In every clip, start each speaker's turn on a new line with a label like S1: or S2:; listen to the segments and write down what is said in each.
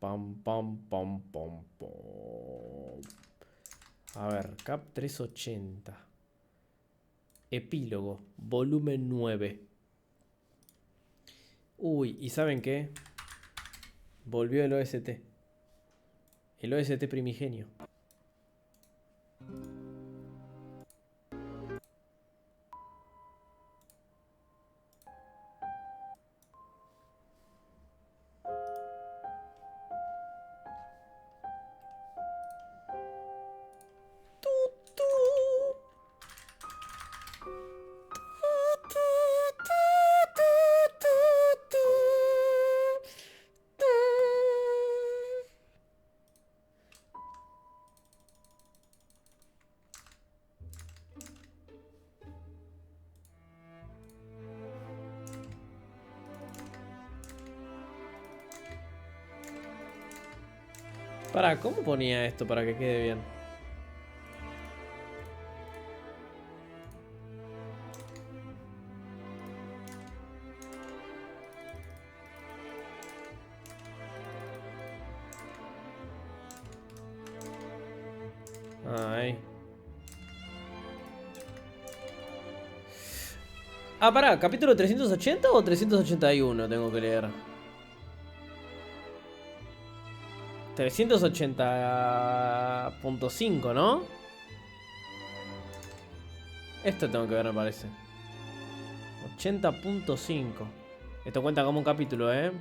S1: Pam, pam, pam, pam, pam. A ver, Cap 380. Epílogo, volumen 9. Uy, ¿y saben qué? Volvió el OST. El OST primigenio. Pará, ¿cómo ponía esto para que quede bien? Ay. Ah, pará, ¿capítulo 380 o 381 tengo que leer? 380.5, ¿no? Esto tengo que ver, me parece. 80.5. Esto cuenta como un capítulo, ¿eh?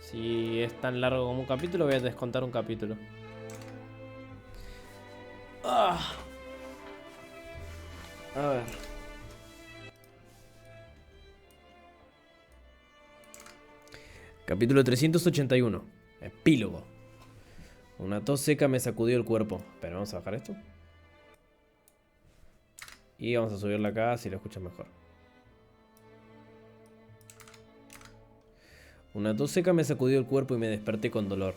S1: Si es tan largo como un capítulo, voy a descontar un capítulo. Ah. A ver. Capítulo 381. Epílogo. Una tos seca me sacudió el cuerpo. Pero vamos a bajar esto. Y vamos a subirla acá si lo escuchas mejor. Una tos seca me sacudió el cuerpo y me desperté con dolor.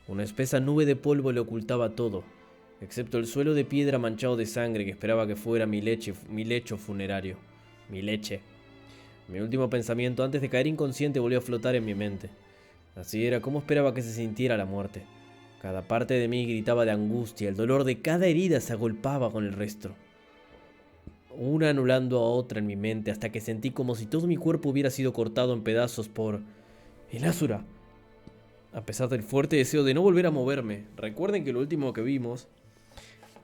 S1: Una espesa nube de polvo le ocultaba todo, excepto el suelo de piedra manchado de sangre que esperaba que fuera mi lecho funerario. Mi leche. Mi último pensamiento antes de caer inconsciente volvió a flotar en mi mente. Así era como esperaba que se sintiera la muerte. Cada parte de mí gritaba de angustia, el dolor de cada herida se agolpaba con el resto. Una anulando a otra en mi mente hasta que sentí como si todo mi cuerpo hubiera sido cortado en pedazos por... el Asura. A pesar del fuerte deseo de no volver a moverme. Recuerden que lo último que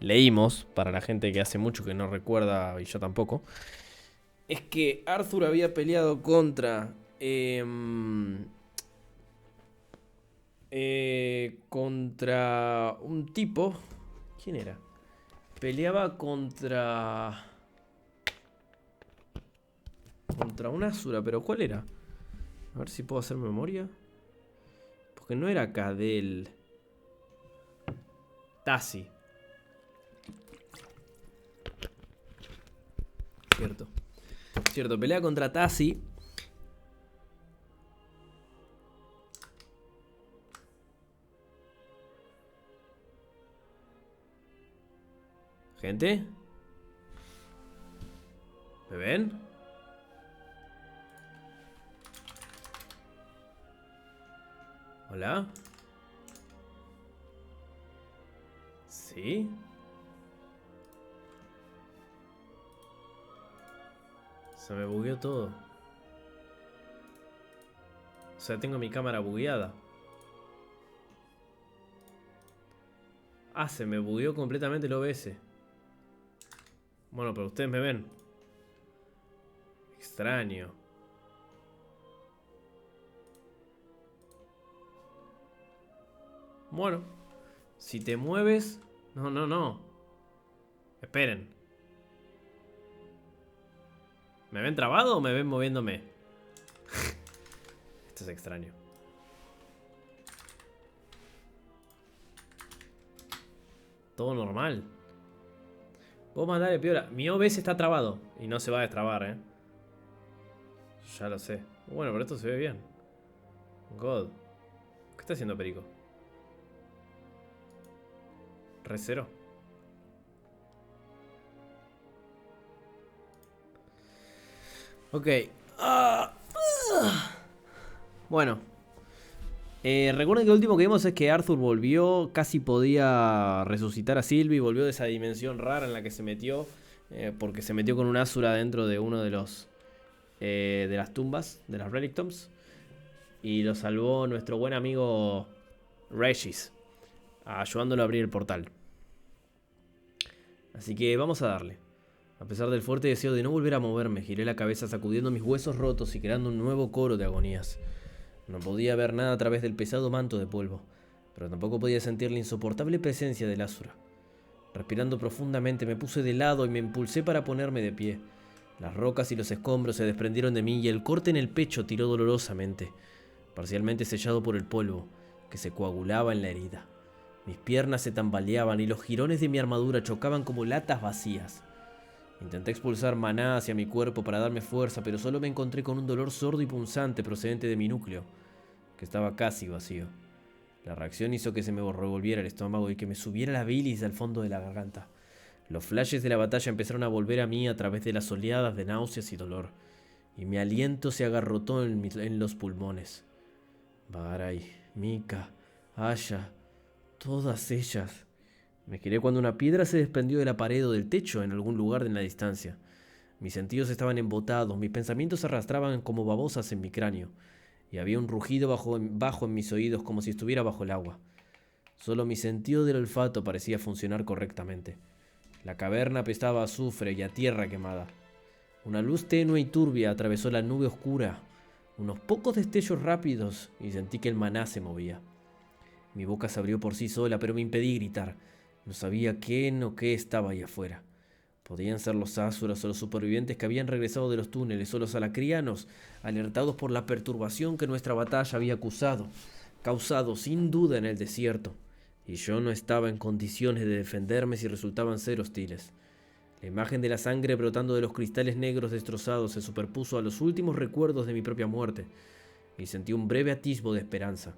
S1: leímos, para la gente que hace mucho que no recuerda, y yo tampoco, es que Arthur había peleado contra... contra un tipo... ¿Quién era? Peleaba contra... contra un Asura, pero ¿cuál era? A ver si puedo hacer memoria. Porque no era Cadel. Tassi. Cierto. Cierto, pelea contra Tassi. Gente. ¿Me ven? ¿Hola? ¿Sí? Se me bugueó todo. O sea, tengo mi cámara bugueada. Ah, se me bugueó completamente el OBS. Bueno, pero ustedes me ven. Extraño. Bueno. Si te mueves... No, no, no. Esperen. ¿Me ven trabado o me ven moviéndome? Esto es extraño. Todo normal. Vos mandale piola. Mi OBS está trabado. Y no se va a destrabar, Ya lo sé. Bueno, pero esto se ve bien. God. ¿Qué está haciendo Perico? ¿Recero? Ok. Bueno. Recuerden que lo último que vimos es que Arthur volvió, casi podía resucitar a Sylvie, volvió de esa dimensión rara en la que se metió, porque se metió con un Asura dentro de uno de los de las tumbas, de las Relic Tombs, y lo salvó nuestro buen amigo Regis, ayudándolo a abrir el portal. Así que vamos a darle. A pesar del fuerte deseo de no volver a moverme, giré la cabeza sacudiendo mis huesos rotos y creando un nuevo coro de agonías. No podía ver nada a través del pesado manto de polvo, pero tampoco podía sentir la insoportable presencia del Asura. Respirando profundamente me puse de lado y me impulsé para ponerme de pie. Las rocas y los escombros se desprendieron de mí y el corte en el pecho tiró dolorosamente, parcialmente sellado por el polvo, que se coagulaba en la herida. Mis piernas se tambaleaban y los jirones de mi armadura chocaban como latas vacías. Intenté expulsar maná hacia mi cuerpo para darme fuerza, pero solo me encontré con un dolor sordo y punzante procedente de mi núcleo, que estaba casi vacío. La reacción hizo que se me revolviera el estómago y que me subiera la bilis al fondo de la garganta. Los flashes de la batalla empezaron a volver a mí a través de las oleadas de náuseas y dolor, y mi aliento se agarrotó en los pulmones. Barai, Mika, Asha, todas ellas. Me giré cuando una piedra se desprendió de la pared o del techo en algún lugar en la distancia. Mis sentidos estaban embotados, mis pensamientos se arrastraban como babosas en mi cráneo, y había un rugido bajo en mis oídos como si estuviera bajo el agua. Solo mi sentido del olfato parecía funcionar correctamente. La caverna apestaba a azufre y a tierra quemada. Una luz tenue y turbia atravesó la nube oscura, unos pocos destellos rápidos, y sentí que el maná se movía. Mi boca se abrió por sí sola, pero me impedí gritar. No sabía quién o qué estaba ahí afuera. Podían ser los Asuras o los supervivientes que habían regresado de los túneles, o los alacrianos, alertados por la perturbación que nuestra batalla había causado sin duda en el desierto. Y yo no estaba en condiciones de defenderme si resultaban ser hostiles. La imagen de la sangre brotando de los cristales negros destrozados se superpuso a los últimos recuerdos de mi propia muerte, y sentí un breve atisbo de esperanza,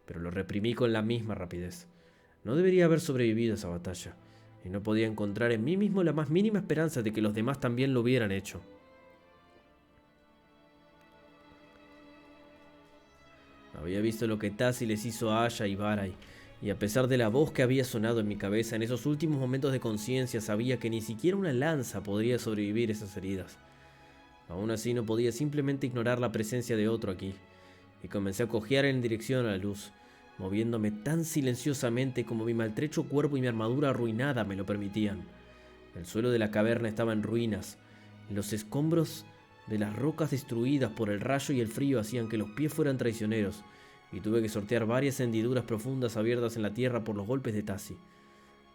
S1: pero lo reprimí con la misma rapidez. No debería haber sobrevivido a esa batalla, y no podía encontrar en mí mismo la más mínima esperanza de que los demás también lo hubieran hecho. Había visto lo que Tasi les hizo a Asha y Barai, y a pesar de la voz que había sonado en mi cabeza en esos últimos momentos de conciencia, sabía que ni siquiera una lanza podría sobrevivir esas heridas. Aún así no podía simplemente ignorar la presencia de otro aquí, y comencé a cojear en dirección a la luz, moviéndome tan silenciosamente como mi maltrecho cuerpo y mi armadura arruinada me lo permitían. El suelo de la caverna estaba en ruinas, y los escombros de las rocas destruidas por el rayo y el frío hacían que los pies fueran traicioneros, y tuve que sortear varias hendiduras profundas abiertas en la tierra por los golpes de Tasi.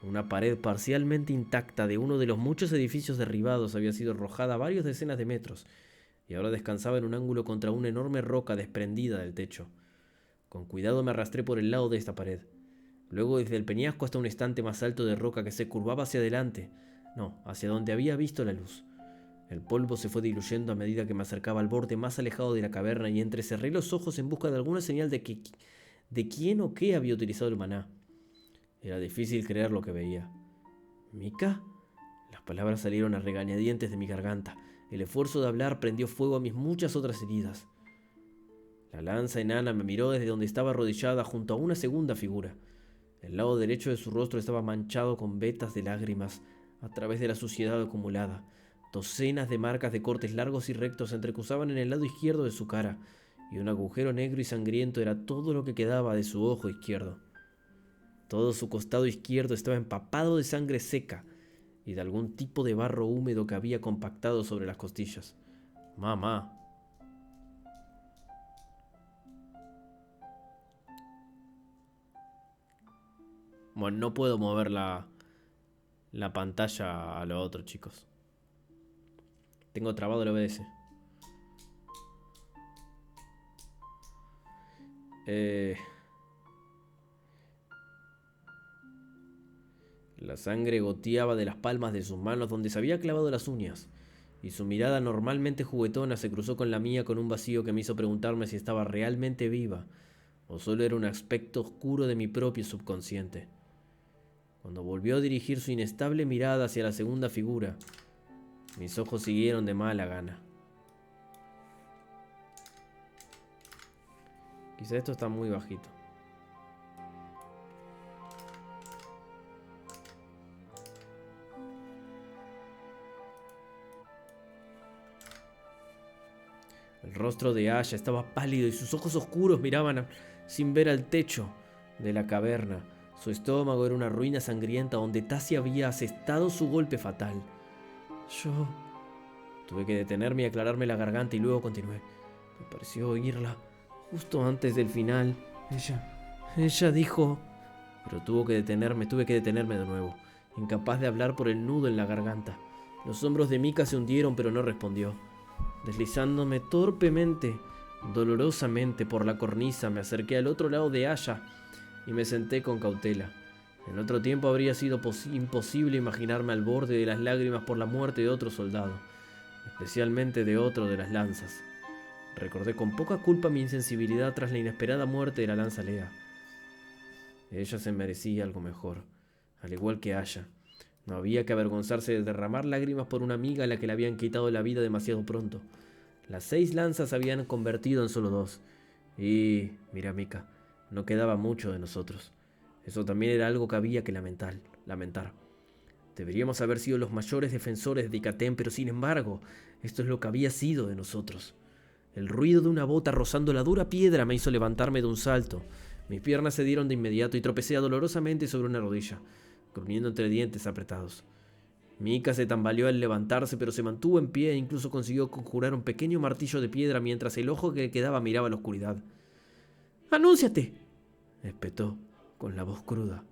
S1: Una pared parcialmente intacta de uno de los muchos edificios derribados había sido arrojada a varias decenas de metros, y ahora descansaba en un ángulo contra una enorme roca desprendida del techo. Con cuidado me arrastré por el lado de esta pared, luego desde el peñasco hasta un estante más alto de roca que se curvaba hacia adelante, no, hacia donde había visto la luz. El polvo se fue diluyendo a medida que me acercaba al borde más alejado de la caverna y entrecerré los ojos en busca de alguna señal de quién o qué había utilizado el maná. Era difícil creer lo que veía. ¿Mika? Las palabras salieron a regañadientes de mi garganta. El esfuerzo de hablar prendió fuego a mis muchas otras heridas. La lanza enana me miró desde donde estaba arrodillada junto a una segunda figura. El lado derecho de su rostro estaba manchado con vetas de lágrimas a través de la suciedad acumulada. Docenas de marcas de cortes largos y rectos se entrecruzaban en el lado izquierdo de su cara, y un agujero negro y sangriento era todo lo que quedaba de su ojo izquierdo. Todo su costado izquierdo estaba empapado de sangre seca y de algún tipo de barro húmedo que había compactado sobre las costillas. ¡Mamá! Bueno, no puedo mover la pantalla a lo otro, chicos. Tengo trabado el OBS. La sangre goteaba de las palmas de sus manos donde se había clavado las uñas, y su mirada normalmente juguetona se cruzó con la mía con un vacío que me hizo preguntarme si estaba realmente viva, o solo era un aspecto oscuro de mi propio subconsciente. Cuando volvió a dirigir su inestable mirada hacia la segunda figura, mis ojos siguieron de mala gana. Quizá esto está muy bajito. El rostro de Aya estaba pálido y sus ojos oscuros miraban sin ver al techo de la caverna. Su estómago era una ruina sangrienta donde Tassi había asestado su golpe fatal. Yo tuve que detenerme y aclararme la garganta y luego continué. Me pareció oírla justo antes del final. Ella dijo... Pero tuve que detenerme de nuevo, incapaz de hablar por el nudo en la garganta. Los hombros de Mika se hundieron, pero no respondió. Deslizándome torpemente, dolorosamente por la cornisa, me acerqué al otro lado de Aya y me senté con cautela. En otro tiempo habría sido imposible imaginarme al borde de las lágrimas por la muerte de otro soldado, especialmente de otro de las lanzas. Recordé con poca culpa mi insensibilidad tras la inesperada muerte de la lanza Lea. Ella se merecía algo mejor, al igual que Aya. No había que avergonzarse de derramar lágrimas por una amiga a la que le habían quitado la vida demasiado pronto. Las 6 lanzas se habían convertido en solo 2. Y, mira Mika, no quedaba mucho de nosotros. Eso también era algo que había que lamentar. Deberíamos haber sido los mayores defensores de Ikaten, pero sin embargo, esto es lo que había sido de nosotros. El ruido de una bota rozando la dura piedra me hizo levantarme de un salto. Mis piernas se dieron de inmediato y tropecé dolorosamente sobre una rodilla, gruñendo entre dientes apretados. Mika se tambaleó al levantarse, pero se mantuvo en pie e incluso consiguió conjurar un pequeño martillo de piedra mientras el ojo que le quedaba miraba la oscuridad. ¡Anúnciate!, espetó, con la voz cruda.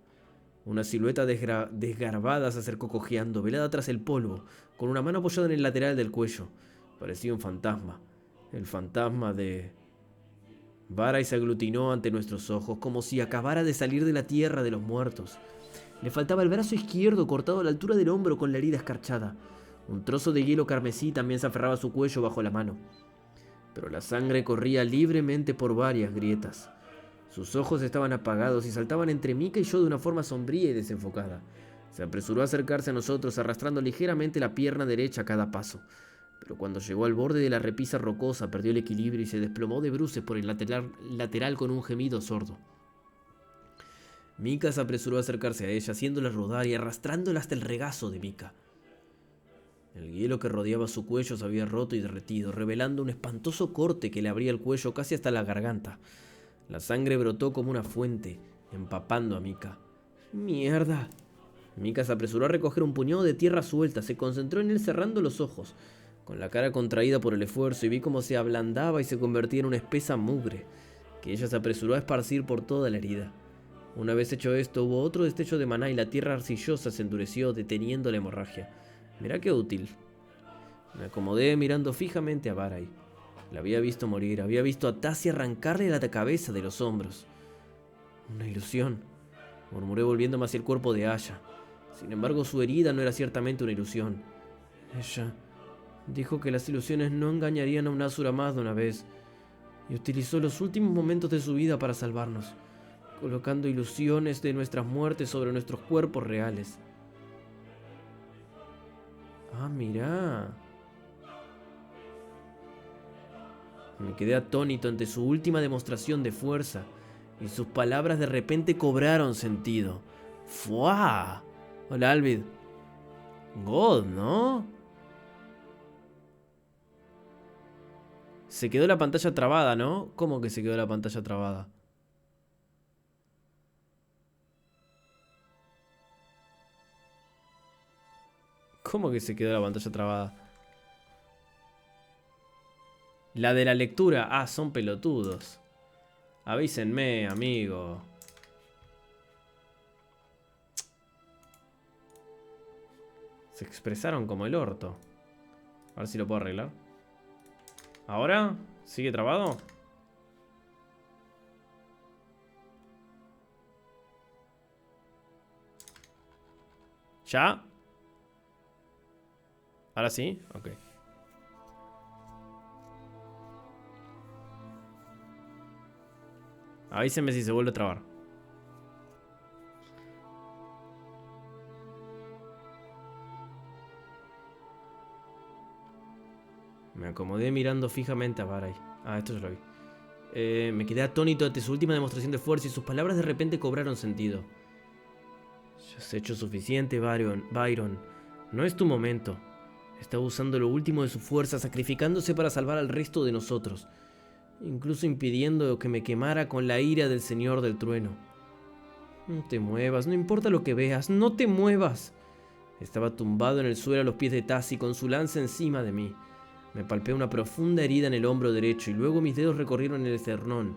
S1: Una silueta desgarbada se acercó cojeando, velada tras el polvo, con una mano apoyada en el lateral del cuello. Parecía un fantasma. El fantasma de... Varay se aglutinó ante nuestros ojos, como si acabara de salir de la tierra de los muertos. Le faltaba el brazo izquierdo cortado a la altura del hombro con la herida escarchada. Un trozo de hielo carmesí también se aferraba a su cuello bajo la mano. Pero la sangre corría libremente por varias grietas. Sus ojos estaban apagados y saltaban entre Mika y yo de una forma sombría y desenfocada. Se apresuró a acercarse a nosotros, arrastrando ligeramente la pierna derecha a cada paso. Pero cuando llegó al borde de la repisa rocosa, perdió el equilibrio y se desplomó de bruces por el lateral con un gemido sordo. Mika se apresuró a acercarse a ella, haciéndola rodar y arrastrándola hasta el regazo de Mika. El hielo que rodeaba su cuello se había roto y derretido, revelando un espantoso corte que le abría el cuello casi hasta la garganta. La sangre brotó como una fuente, empapando a Mika. ¡Mierda! Mika se apresuró a recoger un puñado de tierra suelta, se concentró en él cerrando los ojos, con la cara contraída por el esfuerzo, y vi cómo se ablandaba y se convertía en una espesa mugre, que ella se apresuró a esparcir por toda la herida. Una vez hecho esto, hubo otro destello de maná y la tierra arcillosa se endureció, deteniendo la hemorragia. Mirá qué útil. Me acomodé mirando fijamente a Varay. La había visto morir, había visto a Tassi arrancarle la cabeza de los hombros. Una ilusión, murmuré volviéndome hacia el cuerpo de Aya. Sin embargo, su herida no era ciertamente una ilusión. Ella dijo que las ilusiones no engañarían a un Asura más de una vez, y utilizó los últimos momentos de su vida para salvarnos, colocando ilusiones de nuestras muertes sobre nuestros cuerpos reales. Ah, mirá. Me quedé atónito ante su última demostración de fuerza, y sus palabras de repente cobraron sentido. ¡Fua! Hola, Alvid. God, ¿no? Se quedó la pantalla trabada, ¿no? ¿Cómo que se quedó la pantalla trabada? ¿Cómo que se quedó la pantalla trabada? La de la lectura. Ah, son pelotudos. Avísenme, amigo. Se expresaron como el orto. A ver si lo puedo arreglar. ¿Ahora? ¿Sigue trabado? ¿Ya? ¿Ahora sí? Ok. Avísenme si se vuelve a trabar. Me acomodé mirando fijamente a Varay. Ah, esto ya lo vi. Me quedé atónito ante su última demostración de fuerza y sus palabras de repente cobraron sentido. Ya has hecho suficiente, Byron. No es tu momento. Estaba usando lo último de su fuerza, sacrificándose para salvar al resto de nosotros, incluso impidiendo que me quemara con la ira del Señor del Trueno. No te muevas, no importa lo que veas, no te muevas. Estaba tumbado en el suelo a los pies de Tassi con su lanza encima de mí. Me palpé una profunda herida en el hombro derecho y luego mis dedos recorrieron el esternón.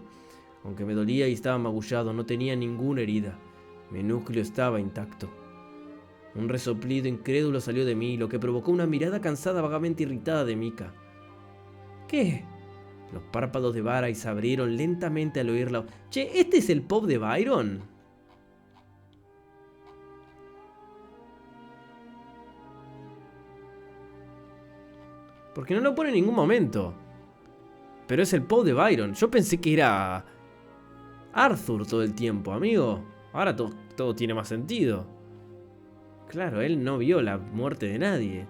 S1: Aunque me dolía y estaba magullado, no tenía ninguna herida. Mi núcleo estaba intacto. Un resoplido incrédulo salió de mí, lo que provocó una mirada cansada vagamente irritada de Mika. ¿Qué? Los párpados de Varay se abrieron lentamente al oírla. Che, ¿este es el pop de Byron? Porque no lo pone en ningún momento. Pero es el pop de Byron. Yo pensé que era Arthur todo el tiempo, amigo. Ahora todo tiene más sentido. Claro, él no vio la muerte de nadie.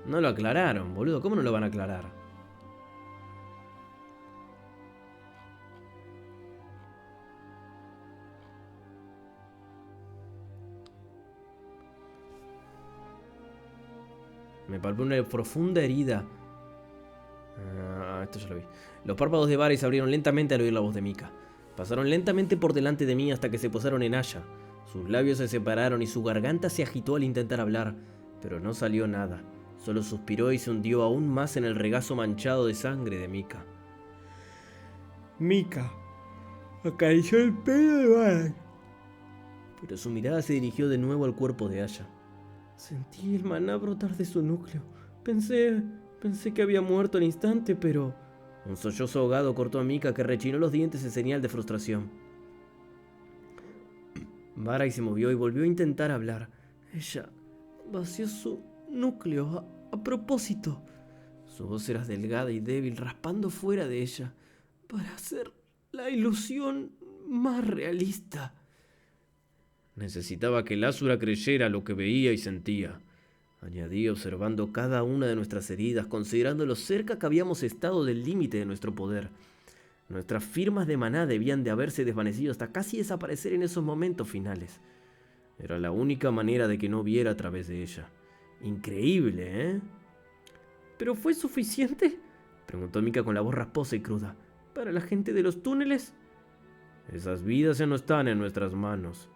S1: No lo aclararon, boludo. ¿Cómo no lo van a aclarar? Me palpé una profunda herida. Esto ya lo vi. Los párpados de Varay se abrieron lentamente al oír la voz de Mika. Pasaron lentamente por delante de mí hasta que se posaron en Aya. Sus labios se separaron y su garganta se agitó al intentar hablar, pero no salió nada. Solo suspiró y se hundió aún más en el regazo manchado de sangre de Mika. Mika acarició el pelo de Varay, pero su mirada se dirigió de nuevo al cuerpo de Aya. Sentí el maná brotar de su núcleo. Pensé que había muerto al instante, pero... Un sollozo ahogado cortó a Mika, que rechinó los dientes en señal de frustración. Varay se movió y volvió a intentar hablar. Ella vació su núcleo a propósito. Su voz era delgada y débil, raspando fuera de ella, para hacer la ilusión más realista. Necesitaba que Lázura creyera lo que veía y sentía. Añadí, observando cada una de nuestras heridas, considerando lo cerca que habíamos estado del límite de nuestro poder. Nuestras firmas de maná debían de haberse desvanecido hasta casi desaparecer en esos momentos finales. Era la única manera de que no viera a través de ella. Increíble, ¿eh? ¿Pero fue suficiente?, preguntó Mika con la voz rasposa y cruda. ¿Para la gente de los túneles? Esas vidas ya no están en nuestras manos,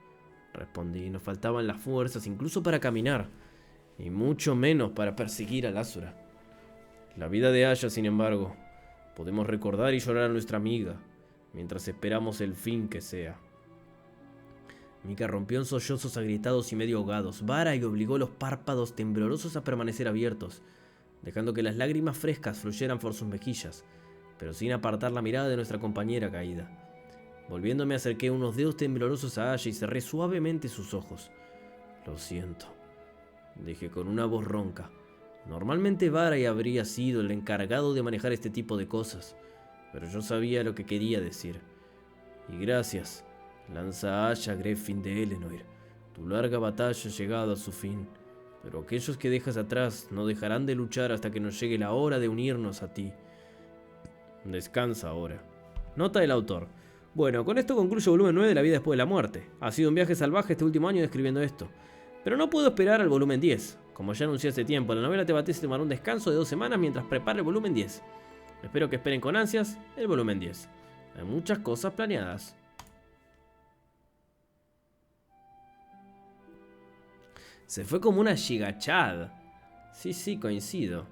S1: respondí. Nos faltaban las fuerzas incluso para caminar, y mucho menos para perseguir a Lázura. La vida de Aya, sin embargo, podemos recordar y llorar a nuestra amiga, mientras esperamos el fin que sea. Mika rompió en sollozos agrietados y medio ahogados. Varay obligó los párpados temblorosos a permanecer abiertos, dejando que las lágrimas frescas fluyeran por sus mejillas, pero sin apartar la mirada de nuestra compañera caída. Volviéndome acerqué unos dedos temblorosos a Aya y cerré suavemente sus ojos. Lo siento, dije con una voz ronca. Normalmente Varay habría sido el encargado de manejar este tipo de cosas, pero yo sabía lo que quería decir. Y gracias, Lanza Aya Greffin de Elenoir. Tu larga batalla ha llegado a su fin, pero aquellos que dejas atrás no dejarán de luchar hasta que nos llegue la hora de unirnos a ti. Descansa ahora. Nota del autor. Bueno, con esto concluye el volumen 9 de La vida después de la muerte. Ha sido un viaje salvaje este último año describiendo esto, pero no puedo esperar al volumen 10. Como ya anuncié hace tiempo, la novela Te se tomará un descanso de 2 semanas mientras prepara el volumen 10. Espero que esperen con ansias el volumen 10. Hay muchas cosas planeadas. Se fue como una gigachad. Sí, coincido.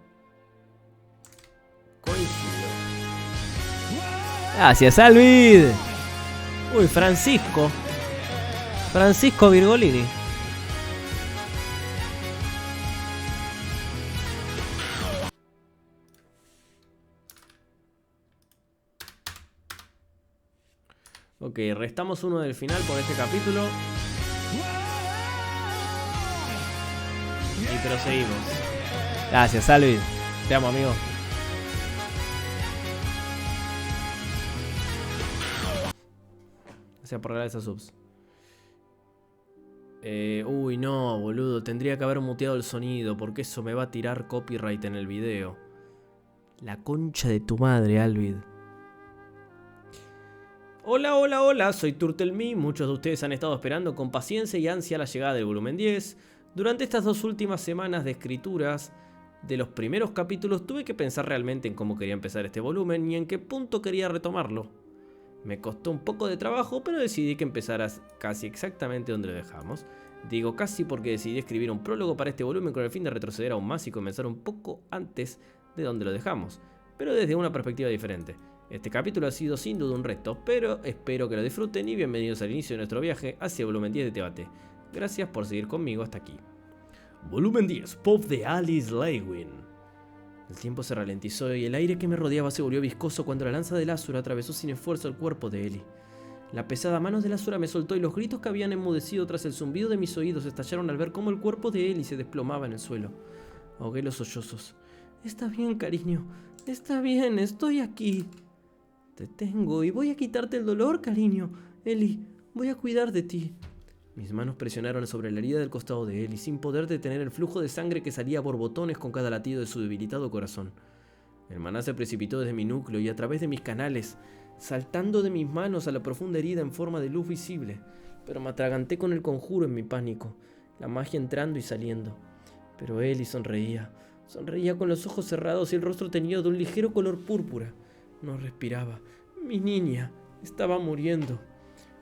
S1: Gracias, Alvid. Uy, Francisco Virgolini. Ok, restamos uno del final por este capítulo. Y proseguimos. Gracias, Alvid. Te amo, amigo. Gracias por regalar esas subs. Uy, no, boludo. Tendría que haber muteado el sonido, porque eso me va a tirar copyright en el video. La concha de tu madre, Alvid. Hola, hola, hola, soy TurtleMe. Muchos de ustedes han estado esperando con paciencia y ansia la llegada del volumen 10. Durante estas 2 últimas semanas de escrituras de los primeros capítulos tuve que pensar realmente en cómo quería empezar este volumen y en qué punto quería retomarlo. Me costó un poco de trabajo, pero decidí que empezara casi exactamente donde lo dejamos. Digo casi porque decidí escribir un prólogo para este volumen con el fin de retroceder aún más y comenzar un poco antes de donde lo dejamos, pero desde una perspectiva diferente. Este capítulo ha sido sin duda un reto, pero espero que lo disfruten y bienvenidos al inicio de nuestro viaje hacia el volumen 10 de Tebate. Gracias por seguir conmigo hasta aquí. Volumen 10, Pop de Alice Lewin. El tiempo se ralentizó y el aire que me rodeaba se volvió viscoso cuando la lanza del Azura atravesó sin esfuerzo el cuerpo de Ellie. La pesada mano del Azura me soltó y los gritos que habían enmudecido tras el zumbido de mis oídos estallaron al ver cómo el cuerpo de Ellie se desplomaba en el suelo. Ahogué los sollozos. Está bien, cariño. Está bien, estoy aquí. Te tengo y voy a quitarte el dolor, cariño. Ellie, voy a cuidar de ti. Mis manos presionaron sobre la herida del costado de Ellie sin poder detener el flujo de sangre que salía a borbotones con cada latido de su debilitado corazón. El maná se precipitó desde mi núcleo y a través de mis canales, saltando de mis manos a la profunda herida en forma de luz visible, pero me atraganté con el conjuro en mi pánico, la magia entrando y saliendo. Pero Ellie sonreía con los ojos cerrados y el rostro teñido de un ligero color púrpura. No respiraba. Mi niña estaba muriendo.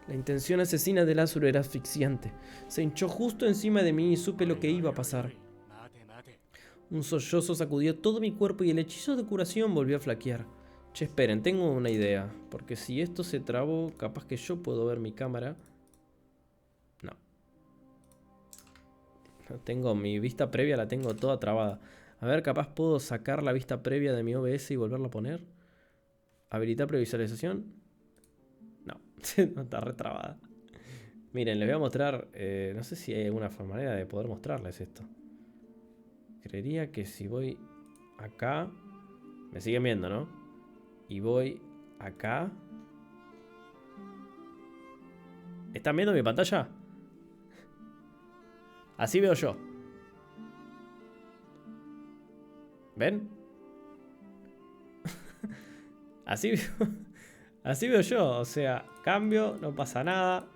S1: La intención asesina del Azura era asfixiante. Se hinchó justo encima de mí y supe lo que iba a pasar. Un sollozo sacudió todo mi cuerpo y el hechizo de curación volvió a flaquear. Che, esperen, tengo una idea. Porque si esto se trabó, capaz que yo puedo ver mi cámara. No. No tengo mi vista previa, la tengo toda trabada. A ver, capaz puedo sacar la vista previa de mi OBS y volverla a poner. Habilitar previsualización. No, no está retrabada. Miren, les voy a mostrar. No sé si hay alguna manera de poder mostrarles esto. Creería que si voy acá. Me siguen viendo, ¿no? Y voy acá. ¿Están viendo mi pantalla? Así veo yo. ¿Ven? Así veo yo. O sea, cambio, no pasa nada.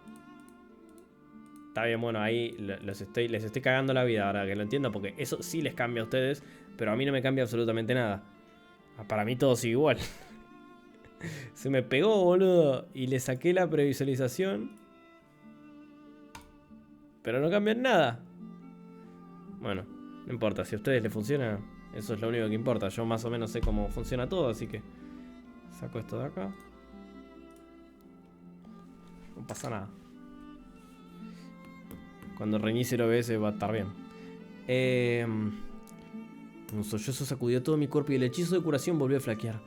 S1: Está bien, bueno, ahí les estoy cagando la vida ahora que lo entiendo, porque eso sí les cambia a ustedes, pero a mí no me cambia absolutamente nada. Para mí todo sigue igual. Se me pegó, boludo, y le saqué la previsualización, pero no cambian nada. Bueno, no importa, si a ustedes les funciona, eso es lo único que importa. Yo más o menos sé cómo funciona todo, así que saco esto de acá. No pasa nada. Cuando reinicie el OBS va a estar bien. Un sollozo sacudió todo mi cuerpo y el hechizo de curación volvió a flaquear.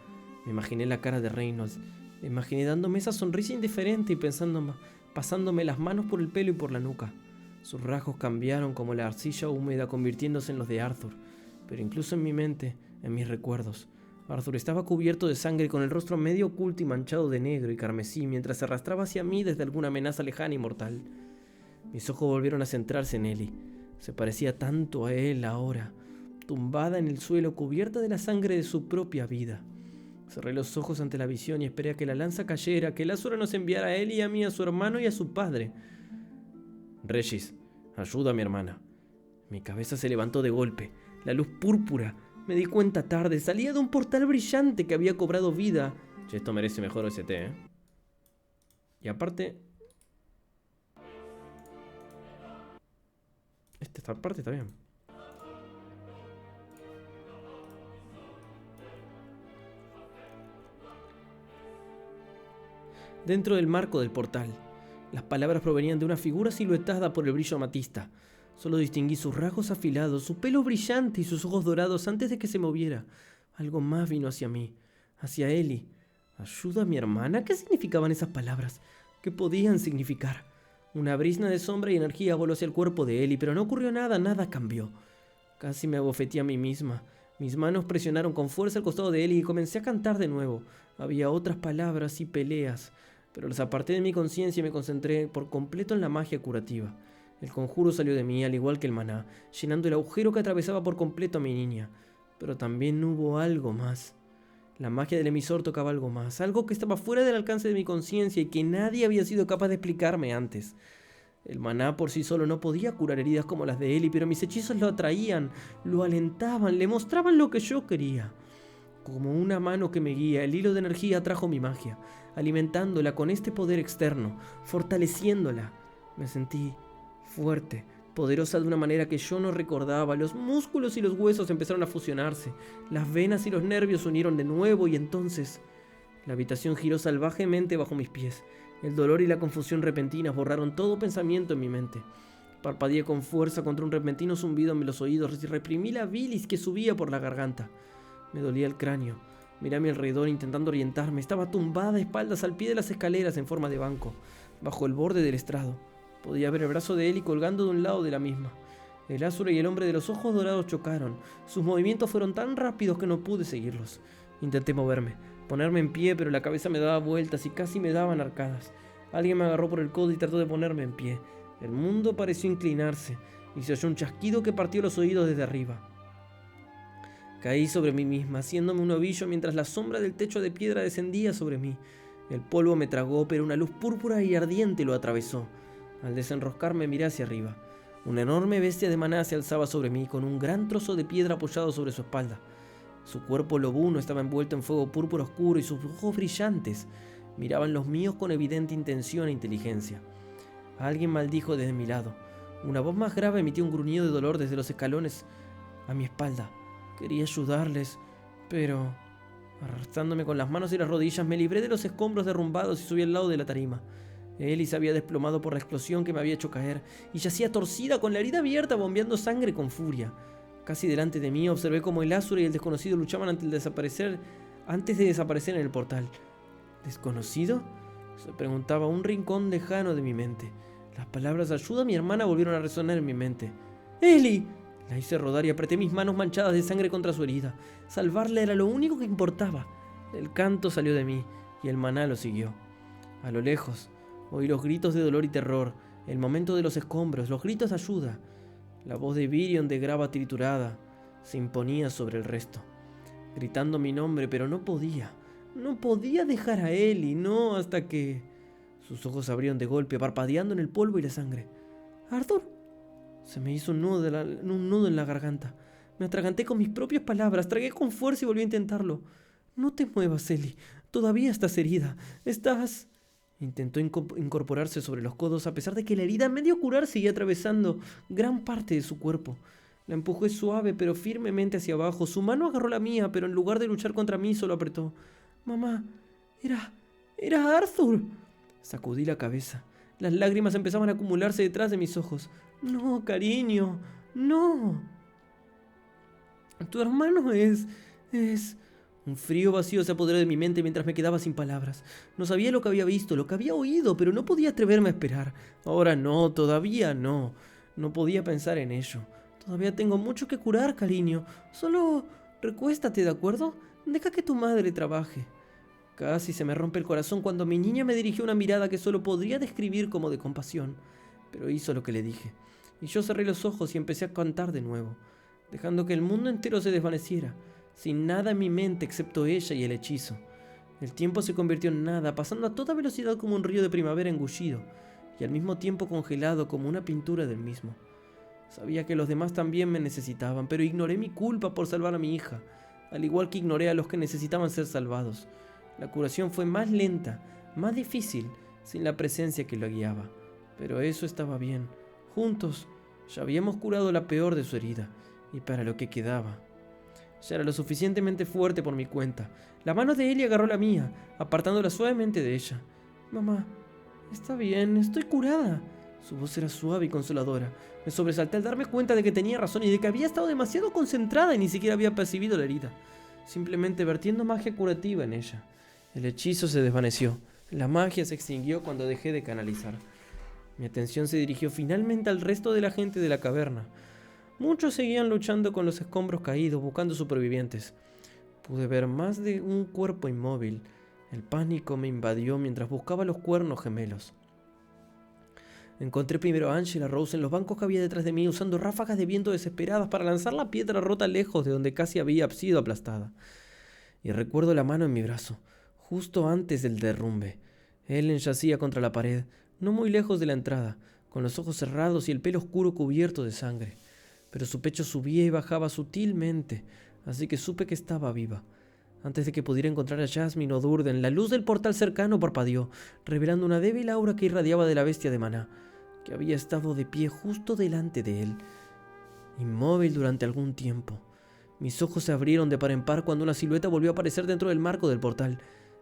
S1: Me imaginé la cara de Reynolds. Me imaginé dándome esa sonrisa indiferente y pasándome las manos por el pelo y por la nuca. Sus rasgos cambiaron como la arcilla húmeda convirtiéndose en los de Arthur. Pero incluso en mi mente, en mis recuerdos, Arthur estaba cubierto de sangre con el rostro medio oculto y manchado de negro y carmesí mientras se arrastraba hacia mí desde alguna amenaza lejana y mortal. Mis ojos volvieron a centrarse en Ellie. Se parecía tanto a él ahora, tumbada en el suelo cubierta de la sangre de su propia vida. Cerré los ojos ante la visión y esperé a que la lanza cayera, que el Azura nos enviara a él y a mí, a su hermano y a su padre. Regis, ayuda a mi hermana. Mi cabeza se levantó de golpe. La luz púrpura, me di cuenta tarde, salía de un portal brillante que había cobrado vida. Che, esto merece mejor OST, ¿eh? Y aparte... Esta parte está bien. Dentro del marco del portal, las palabras provenían de una figura siluetada por el brillo amatista. Solo distinguí sus rasgos afilados, su pelo brillante y sus ojos dorados antes de que se moviera. Algo más vino hacia mí, hacia Ellie. ¿Ayuda a mi hermana? ¿Qué significaban esas palabras? ¿Qué podían significar? Una brisna de sombra y energía voló hacia el cuerpo de Ellie, pero no ocurrió nada, nada cambió. Casi me abofeté a mí misma. Mis manos presionaron con fuerza el costado de Ellie y comencé a cantar de nuevo. Había otras palabras y peleas, pero las aparté de mi conciencia y me concentré por completo en la magia curativa. El conjuro salió de mí, al igual que el maná, llenando el agujero que atravesaba por completo a mi niña. Pero también hubo algo más. La magia del emisor tocaba algo más, algo que estaba fuera del alcance de mi conciencia y que nadie había sido capaz de explicarme antes. El maná por sí solo no podía curar heridas como las de Eli, pero mis hechizos lo atraían, lo alentaban, le mostraban lo que yo quería. Como una mano que me guía, el hilo de energía atrajo mi magia, alimentándola con este poder externo, fortaleciéndola. Me sentí fuerte, poderosa de una manera que yo no recordaba. Los músculos y los huesos empezaron a fusionarse, las venas y los nervios se unieron de nuevo y entonces la habitación giró salvajemente bajo mis pies. El dolor y la confusión repentinas borraron todo pensamiento en mi mente. Parpadeé con fuerza contra un repentino zumbido en los oídos y reprimí la bilis que subía por la garganta. Me dolía el cráneo. Miré a mi alrededor intentando orientarme. Estaba tumbada de espaldas al pie de las escaleras en forma de banco, bajo el borde del estrado. Podía ver el brazo de Eli colgando de un lado de la misma. El Azure y el hombre de los ojos dorados chocaron. Sus movimientos fueron tan rápidos que no pude seguirlos. Intenté moverme, ponerme en pie, pero la cabeza me daba vueltas y casi me daban arcadas. Alguien me agarró por el codo y trató de ponerme en pie. El mundo pareció inclinarse y se oyó un chasquido que partió los oídos desde arriba. Caí sobre mí misma, haciéndome un ovillo mientras la sombra del techo de piedra descendía sobre mí. El polvo me tragó, pero una luz púrpura y ardiente lo atravesó. Al desenroscarme miré hacia arriba. Una enorme bestia de maná se alzaba sobre mí, con un gran trozo de piedra apoyado sobre su espalda. Su cuerpo lobuno estaba envuelto en fuego púrpura oscuro y sus ojos brillantes miraban los míos con evidente intención e inteligencia. Alguien maldijo desde mi lado. Una voz más grave emitió un gruñido de dolor desde los escalones a mi espalda. Quería ayudarles, pero arrastrándome con las manos y las rodillas me libré de los escombros derrumbados y subí al lado de la tarima. Eli se había desplomado por la explosión que me había hecho caer y yacía torcida con la herida abierta bombeando sangre con furia. Casi delante de mí observé cómo el Azure y el desconocido luchaban antes de desaparecer en el portal. ¿Desconocido?, se preguntaba un rincón lejano de mi mente. Las palabras ayuda a mi hermana volvieron a resonar en mi mente. ¡Eli! La hice rodar y apreté mis manos manchadas de sangre contra su herida. Salvarla era lo único que importaba. El canto salió de mí y el maná lo siguió. A lo lejos oí los gritos de dolor y terror, el momento de los escombros, los gritos de ayuda. La voz de Virion de grava triturada se imponía sobre el resto, gritando mi nombre, pero no podía. No podía dejar a Eli, no, hasta que sus ojos se abrieron de golpe, parpadeando en el polvo y la sangre. ¡Arthur! Se me hizo un nudo en la garganta. Me atraganté con mis propias palabras, tragué con fuerza y volví a intentarlo. No te muevas, Eli. Todavía estás herida. Estás... Intentó incorporarse sobre los codos a pesar de que la herida a medio curar seguía atravesando gran parte de su cuerpo. La empujé suave pero firmemente hacia abajo. Su mano agarró la mía, pero en lugar de luchar contra mí solo apretó. «Mamá, era Arthur». Sacudí la cabeza. Las lágrimas empezaban a acumularse detrás de mis ojos. «No, cariño, no. Tu hermano es... Un frío vacío se apoderó de mi mente mientras me quedaba sin palabras. No sabía lo que había visto, lo que había oído, pero no podía atreverme a esperar. Ahora no, todavía no. No podía pensar en ello. Todavía tengo mucho que curar, cariño. Solo recuéstate, ¿de acuerdo? Deja que tu madre trabaje. Casi se me rompe el corazón cuando mi niña me dirigió una mirada que solo podría describir como de compasión. Pero hizo lo que le dije. Y yo cerré los ojos y empecé a cantar de nuevo, dejando que el mundo entero se desvaneciera, sin nada en mi mente excepto ella y el hechizo. El tiempo se convirtió en nada, pasando a toda velocidad como un río de primavera engullido, y al mismo tiempo congelado como una pintura del mismo. Sabía que los demás también me necesitaban, pero ignoré mi culpa por salvar a mi hija, al igual que ignoré a los que necesitaban ser salvados. La curación fue más lenta, más difícil, sin la presencia que la guiaba. Pero eso estaba bien. Juntos ya habíamos curado la peor de su herida, y para lo que quedaba ya era lo suficientemente fuerte por mi cuenta. La mano de Eli agarró la mía, apartándola suavemente de ella. «Mamá, está bien, estoy curada». Su voz era suave y consoladora. Me sobresalté al darme cuenta de que tenía razón y de que había estado demasiado concentrada y ni siquiera había percibido la herida, simplemente vertiendo magia curativa en ella. El hechizo se desvaneció. La magia se extinguió cuando dejé de canalizar. Mi atención se dirigió finalmente al resto de la gente de la caverna. Muchos seguían luchando con los escombros caídos, buscando supervivientes. Pude ver más de un cuerpo inmóvil. El pánico me invadió mientras buscaba los cuernos gemelos. Encontré primero a Angela Rose en los bancos que había detrás de mí, usando ráfagas de viento desesperadas para lanzar la piedra rota lejos de donde casi había sido aplastada. y recuerdo la mano en mi brazo, justo antes del derrumbe. Ellen yacía contra la pared, no muy lejos de la entrada, con los ojos cerrados y el pelo oscuro cubierto de sangre. Pero su pecho subía y bajaba sutilmente, así que supe que estaba viva. Antes de que pudiera encontrar a Jasmine o Durden, la luz del portal cercano parpadeó, revelando una débil aura que irradiaba de la bestia de Maná, que había estado de pie justo delante de él, inmóvil durante algún tiempo. Mis ojos se abrieron de par en par cuando una silueta volvió a aparecer dentro del marco del portal.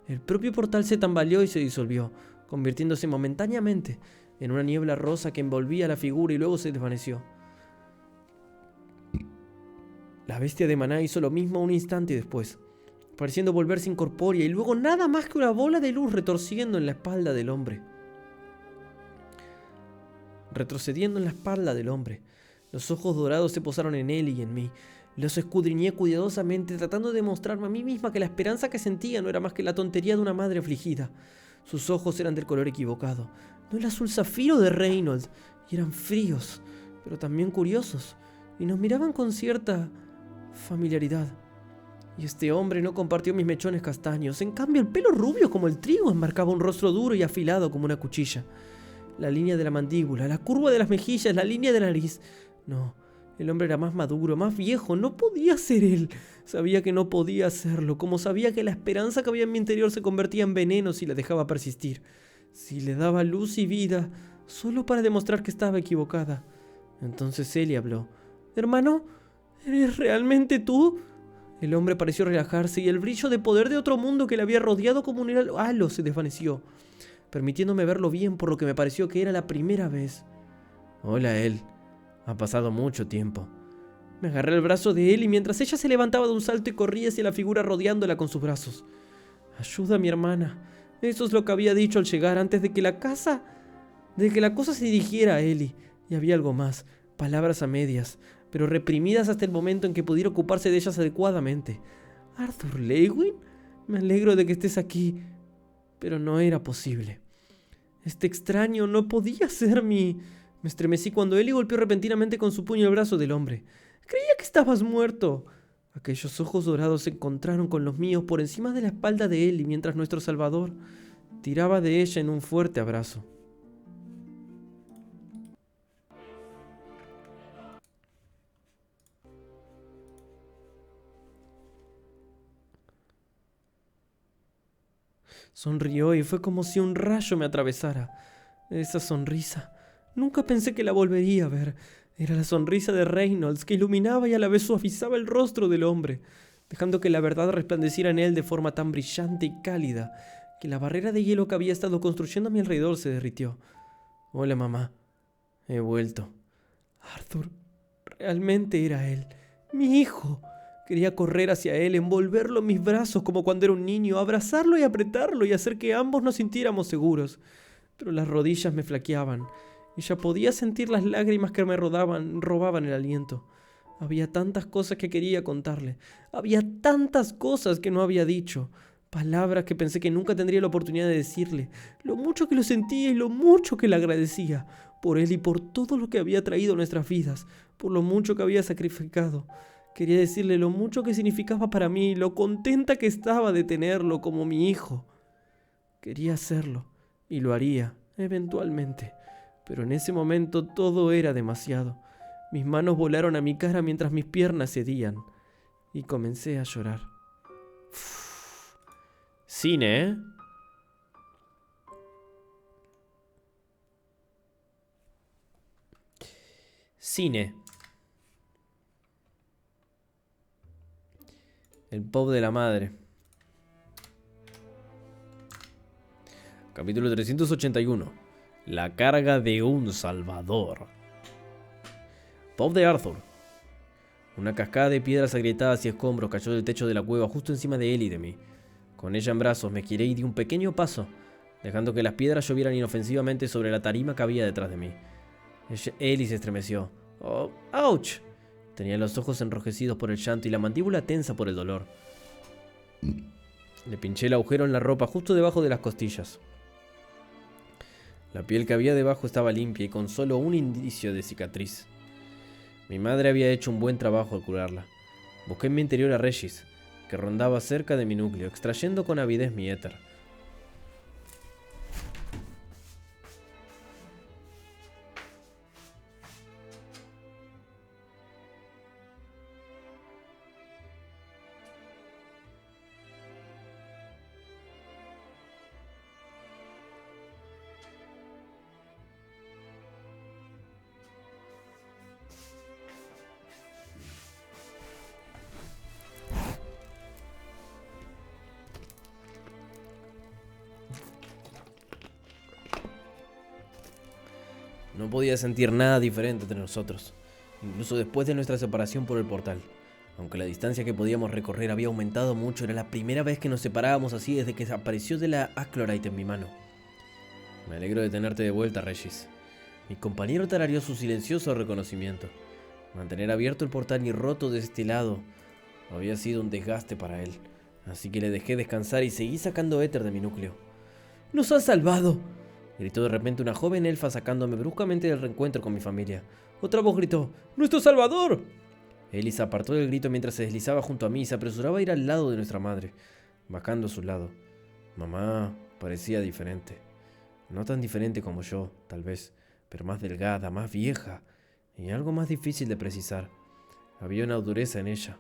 S1: El propio portal se tambaleó y se disolvió, convirtiéndose momentáneamente en una niebla rosa que envolvía la figura y luego se desvaneció. La bestia de Maná hizo lo mismo un instante después, pareciendo volverse incorpórea y luego nada más que una bola de luz retorciendo en la espalda del hombre. Retrocediendo en la espalda del hombre. Los ojos dorados se posaron en él y en mí. Los escudriñé cuidadosamente, tratando de mostrarme a mí misma que la esperanza que sentía no era más que la tontería de una madre afligida. Sus ojos eran del color equivocado, no el azul zafiro de Reynolds, y eran fríos, pero también curiosos, y nos miraban con cierta familiaridad. Y este hombre no compartió mis mechones castaños. En cambio, el pelo rubio como el trigo enmarcaba un rostro duro y afilado como una cuchilla. La línea de la mandíbula, la curva de las mejillas, la línea de la nariz. No, el hombre era más maduro, más viejo. No podía ser él. Sabía que no podía hacerlo, como sabía que la esperanza que había en mi interior se convertía en veneno si la dejaba persistir. Si le daba luz y vida, solo para demostrar que estaba equivocada. Entonces Ellie habló. «Hermano, ¿eres realmente tú?» El hombre pareció relajarse y el brillo de poder de otro mundo que le había rodeado como un halo se desvaneció, permitiéndome verlo bien por lo que me pareció que era la primera vez. «Hola, él. Ha pasado mucho tiempo». Me agarré el brazo de él y mientras ella se levantaba de un salto y corría hacia la figura rodeándola con sus brazos. «Ayuda a mi hermana». Eso es lo que había dicho al llegar antes de que la cosa se dirigiera a Ellie. Y había algo más, palabras a medias, pero reprimidas hasta el momento en que pudiera ocuparse de ellas adecuadamente. «¿Arthur Lewin? Me alegro de que estés aquí». Pero no era posible. Este extraño no podía ser mi... Me estremecí cuando Ellie golpeó repentinamente con su puño el brazo del hombre. «Creía que estabas muerto». Aquellos ojos dorados se encontraron con los míos por encima de la espalda de Ellie mientras nuestro Salvador tiraba de ella en un fuerte abrazo. Sonrió y fue como si un rayo me atravesara. Esa sonrisa, nunca pensé que la volvería a ver. Era la sonrisa de Reynolds, que iluminaba y a la vez suavizaba el rostro del hombre, dejando que la verdad resplandeciera en él de forma tan brillante y cálida, que la barrera de hielo que había estado construyendo a mi alrededor se derritió. «Hola, mamá. He vuelto». Arthur, realmente era él, mi hijo. Quería correr hacia él, envolverlo en mis brazos como cuando era un niño, abrazarlo y apretarlo y hacer que ambos nos sintiéramos seguros. Pero las rodillas me flaqueaban y ya podía sentir las lágrimas que me robaban el aliento. Había tantas cosas que quería contarle. Había tantas cosas que no había dicho. Palabras que pensé que nunca tendría la oportunidad de decirle. Lo mucho que lo sentía y lo mucho que le agradecía. Por él y por todo lo que había traído a nuestras vidas. Por lo mucho que había sacrificado. Quería decirle lo mucho que significaba para mí, lo contenta que estaba de tenerlo como mi hijo. Quería hacerlo, y lo haría, eventualmente. Pero en ese momento todo era demasiado. Mis manos volaron a mi cara mientras mis piernas cedían, y comencé a llorar. Cine, ¿eh? Cine. El pop de la madre. Capítulo 381. La carga de un salvador. Pop de Arthur. Una cascada de piedras agrietadas y escombros cayó del techo de la cueva justo encima de él y de mí. Con ella en brazos me giré y di un pequeño paso, dejando que las piedras llovieran inofensivamente sobre la tarima que había detrás de mí. Ellie se estremeció. «Oh, ¡ouch!». Tenía los ojos enrojecidos por el llanto y la mandíbula tensa por el dolor. Le pinché el agujero en la ropa justo debajo de las costillas. La piel que había debajo estaba limpia y con solo un indicio de cicatriz. Mi madre había hecho un buen trabajo al curarla. Busqué en mi interior a Regis. que rondaba cerca de mi núcleo, extrayendo con avidez mi éter. No podía sentir nada diferente entre nosotros, incluso después de nuestra separación por el portal. Aunque la distancia que podíamos recorrer había aumentado mucho, era la primera vez que nos separábamos así desde que apareció de la Achlorite en mi mano. Me alegro de tenerte de vuelta, Regis. Mi compañero tarareó su silencioso reconocimiento. Mantener abierto el portal y roto de este lado había sido un desgaste para él, así que le dejé descansar y seguí sacando éter de mi núcleo. ¡Nos has salvado!, gritó de repente una joven elfa sacándome bruscamente del reencuentro con mi familia. Otra voz gritó: ¡Nuestro salvador! Ellie se apartó del grito mientras se deslizaba junto a mí y se apresuraba a ir al lado de nuestra madre, bajando a su lado. Mamá parecía diferente. No tan diferente como yo, tal vez, pero más delgada, más vieja y algo más difícil de precisar. Había una dureza en ella,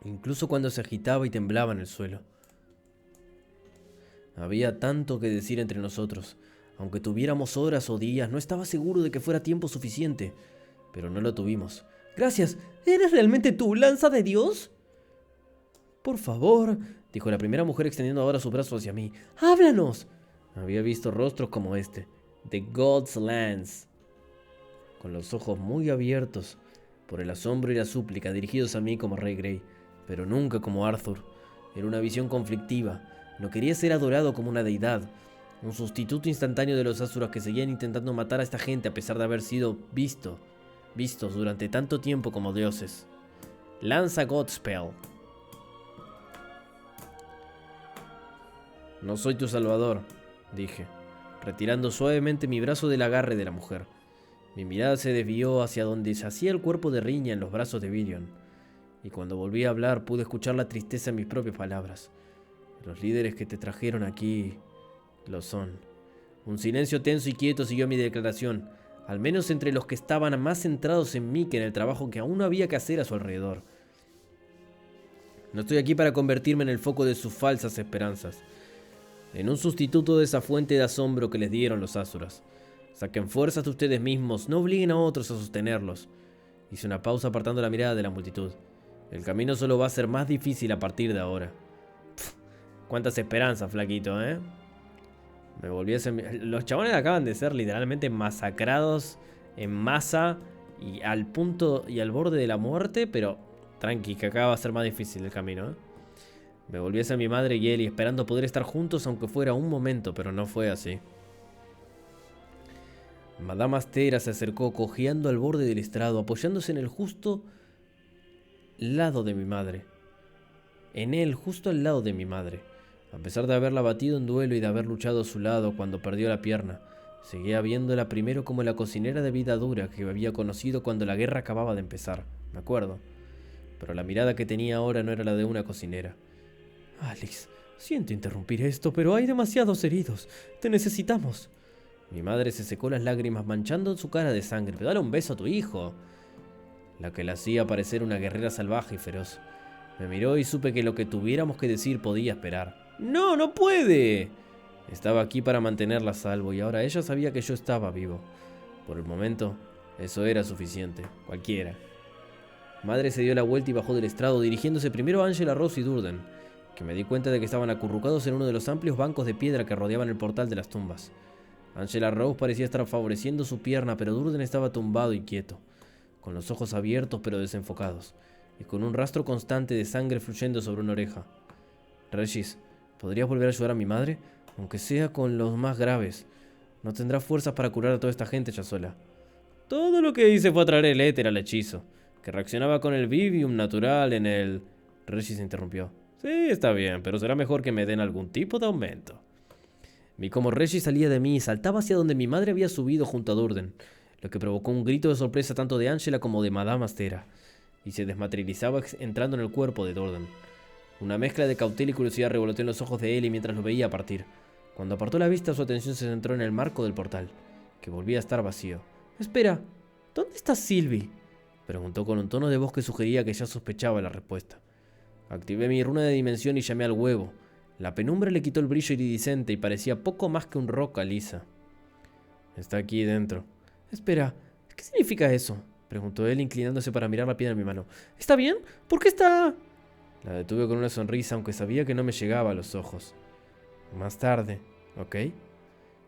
S1: incluso cuando se agitaba y temblaba en el suelo. Había tanto que decir entre nosotros. Aunque tuviéramos horas o días, no estaba seguro de que fuera tiempo suficiente, pero no lo tuvimos. Gracias. ¿Eres realmente tú, lanza de Dios? Por favor, dijo la primera mujer extendiendo ahora su brazo hacia mí. ¡Háblanos! Había visto rostros como este, The God's Lance, con los ojos muy abiertos por el asombro y la súplica dirigidos a mí como Rey Grey, pero nunca como Arthur. Era una visión conflictiva. No quería ser adorado como una deidad, un sustituto instantáneo de los Asuras que seguían intentando matar a esta gente a pesar de haber sido vistos durante tanto tiempo como dioses. Lanza Godspell. No soy tu salvador, dije, retirando suavemente mi brazo del agarre de la mujer. Mi mirada se desvió hacia donde yacía el cuerpo de Riña en los brazos de Virion, y cuando volví a hablar pude escuchar la tristeza en mis propias palabras. Los líderes que te trajeron aquí lo son. Un silencio tenso y quieto siguió mi declaración, al menos entre los que estaban más centrados en mí que en el trabajo que aún había que hacer a su alrededor. No estoy aquí para convertirme en el foco de sus falsas esperanzas, en un sustituto de esa fuente de asombro que les dieron los Asuras. Saquen fuerzas de ustedes mismos, no obliguen a otros a sostenerlos. Hice una pausa apartando la mirada de la multitud. El camino solo va a ser más difícil a partir de ahora. Cuántas esperanzas, flaquito, ¿eh? Me volví a los chabones acaban de ser literalmente masacrados en masa y al punto y al borde de la muerte, pero tranqui, que acá va a ser más difícil el camino, ¿eh? Me volví hacia mi madre y Ellie, esperando poder estar juntos aunque fuera un momento, pero no fue así. Madame Astera se acercó cojeando al borde del estrado, apoyándose en el justo lado de mi madre. Justo al lado de mi madre. A pesar de haberla batido en duelo y de haber luchado a su lado cuando perdió la pierna, seguía viéndola primero como la cocinera de vida dura que había conocido cuando la guerra acababa de empezar, me acuerdo. Pero la mirada que tenía ahora no era la de una cocinera. Alex, siento interrumpir esto, pero hay demasiados heridos. Te necesitamos. Mi madre se secó las lágrimas manchando su cara de sangre. Pero dale un beso a tu hijo. La que la hacía parecer una guerrera salvaje y feroz. Me miró y supe que lo que tuviéramos que decir podía esperar. ¡No, no puede! Estaba aquí para mantenerla a salvo y ahora ella sabía que yo estaba vivo. Por el momento, eso era suficiente. Cualquiera. Madre se dio la vuelta y bajó del estrado, dirigiéndose primero a Angela, Rose y Durden, que me di cuenta de que estaban acurrucados en uno de los amplios bancos de piedra que rodeaban el portal de las tumbas. Angela Rose parecía estar favoreciendo su pierna, pero Durden estaba tumbado y quieto, con los ojos abiertos pero desenfocados, y con un rastro constante de sangre fluyendo sobre una oreja. Regis, ¿podrías volver a ayudar a mi madre? Aunque sea con los más graves. No tendrá fuerzas para curar a toda esta gente ya sola. Todo lo que hice fue atraer el éter al hechizo, que reaccionaba con el Vivium natural en el... Regis se interrumpió. Sí, está bien, pero será mejor que me den algún tipo de aumento. Vi como Regis salía de mí y saltaba hacia donde mi madre había subido junto a Durden, lo que provocó un grito de sorpresa tanto de Angela como de Madame Astera, y se desmaterializaba entrando en el cuerpo de Durden. Una mezcla de cautela y curiosidad revoloteó en los ojos de Ellie mientras lo veía partir. Cuando apartó la vista, su atención se centró en el marco del portal, que volvía a estar vacío. «Espera, ¿dónde está Sylvie?», preguntó con un tono de voz que sugería que ya sospechaba la respuesta. Activé mi runa de dimensión y llamé al huevo. La penumbra le quitó el brillo iridiscente y parecía poco más que un roca lisa. «Está aquí dentro». «Espera, ¿qué significa eso?», preguntó él, inclinándose para mirar la piedra en mi mano. «¿Está bien? ¿Por qué está...?» La detuve con una sonrisa, aunque sabía que no me llegaba a los ojos. «Más tarde, ¿ok?».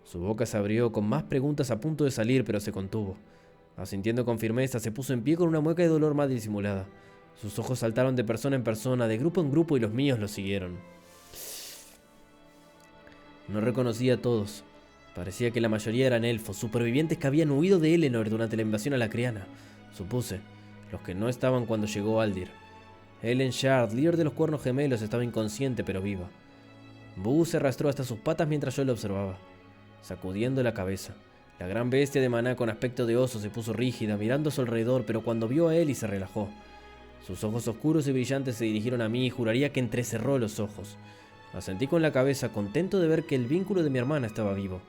S1: Su boca se abrió con más preguntas a punto de salir, pero se contuvo. Asintiendo con firmeza, se puso en pie con una mueca de dolor más disimulada. Sus ojos saltaron de persona en persona, de grupo en grupo, y los míos lo siguieron. No reconocía a todos. Parecía que la mayoría eran elfos, supervivientes que habían huido de Eleanor durante la invasión a la Criana. Supuse, los que no estaban cuando llegó Aldir. Helen Shard, líder de los Cuernos Gemelos, estaba inconsciente pero viva. Boo se arrastró hasta sus patas mientras yo lo observaba, sacudiendo la cabeza. La gran bestia de maná con aspecto de oso se puso rígida, mirando a su alrededor, pero cuando vio a Ellie se relajó. Sus ojos oscuros y brillantes se dirigieron a mí y juraría que entrecerró los ojos. Asentí con la cabeza, contento de ver que el vínculo de mi hermana estaba vivo.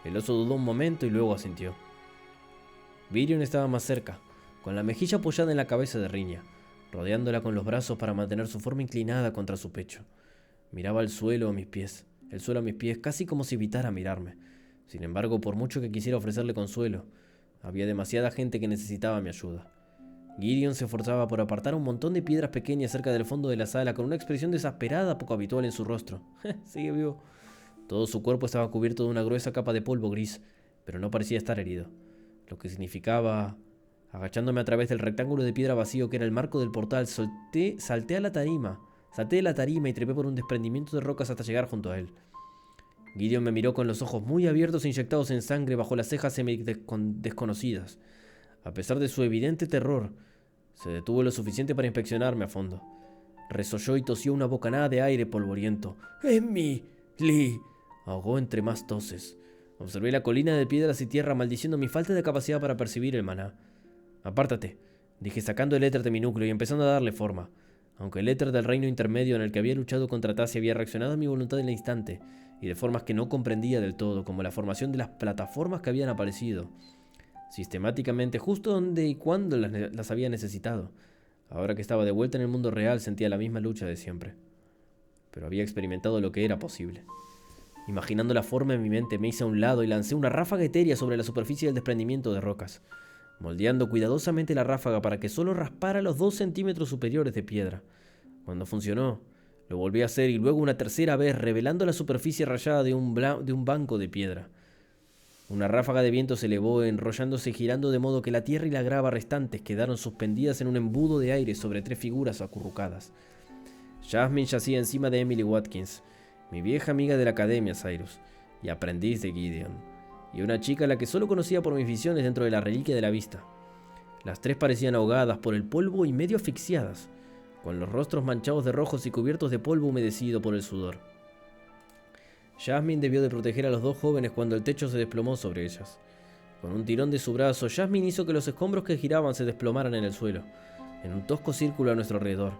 S1: El oso dudó un momento y luego asintió. Virion estaba más cerca, con la mejilla apoyada en la cabeza de Riña, rodeándola con los brazos para mantener su forma inclinada contra su pecho. Miraba el suelo a mis pies, casi como si evitara mirarme. Sin embargo, por mucho que quisiera ofrecerle consuelo, había demasiada gente que necesitaba mi ayuda. Gideon se esforzaba por apartar un montón de piedras pequeñas cerca del fondo de la sala con una expresión desesperada poco habitual en su rostro. Sigue vivo. Todo su cuerpo estaba cubierto de una gruesa capa de polvo gris, pero no parecía estar herido, lo que significaba... Agachándome a través del rectángulo de piedra vacío que era el marco del portal, salté de la tarima y trepé por un desprendimiento de rocas hasta llegar junto a él. Gideon me miró con los ojos muy abiertos e inyectados en sangre bajo las cejas desconocidas. A pesar de su evidente terror, se detuvo lo suficiente para inspeccionarme a fondo. Resolló y tosió una bocanada de aire polvoriento. «Emily», ahogó entre más toses. Observé la colina de piedras y tierra maldiciendo mi falta de capacidad para percibir el maná. «Apártate», dije sacando el éter de mi núcleo y empezando a darle forma. Aunque el éter del reino intermedio en el que había luchado contra Tassi había reaccionado a mi voluntad en el instante, y de formas que no comprendía del todo, como la formación de las plataformas que habían aparecido sistemáticamente justo donde y cuando las había necesitado. Ahora que estaba de vuelta en el mundo real sentía la misma lucha de siempre, pero había experimentado lo que era posible. Imaginando la forma en mi mente, me hice a un lado y lancé una ráfaga etérea sobre la superficie del desprendimiento de rocas, moldeando cuidadosamente la ráfaga para que solo raspara los 2 centímetros superiores de piedra. Cuando funcionó, lo volví a hacer y luego una tercera vez, revelando la superficie rayada de un banco de piedra. Una ráfaga de viento se elevó, enrollándose y girando de modo que la tierra y la grava restantes quedaron suspendidas en un embudo de aire sobre 3 figuras acurrucadas. Jasmine yacía encima de Emily Watkins, mi vieja amiga de la academia, Cyrus, y aprendiz de Gideon, y una chica a la que solo conocía por mis visiones dentro de la reliquia de la vista. Las 3 parecían ahogadas por el polvo y medio asfixiadas, con los rostros manchados de rojos y cubiertos de polvo humedecido por el sudor. Jasmine debió de proteger a los 2 jóvenes cuando el techo se desplomó sobre ellas. Con un tirón de su brazo, Jasmine hizo que los escombros que giraban se desplomaran en el suelo, en un tosco círculo a nuestro alrededor.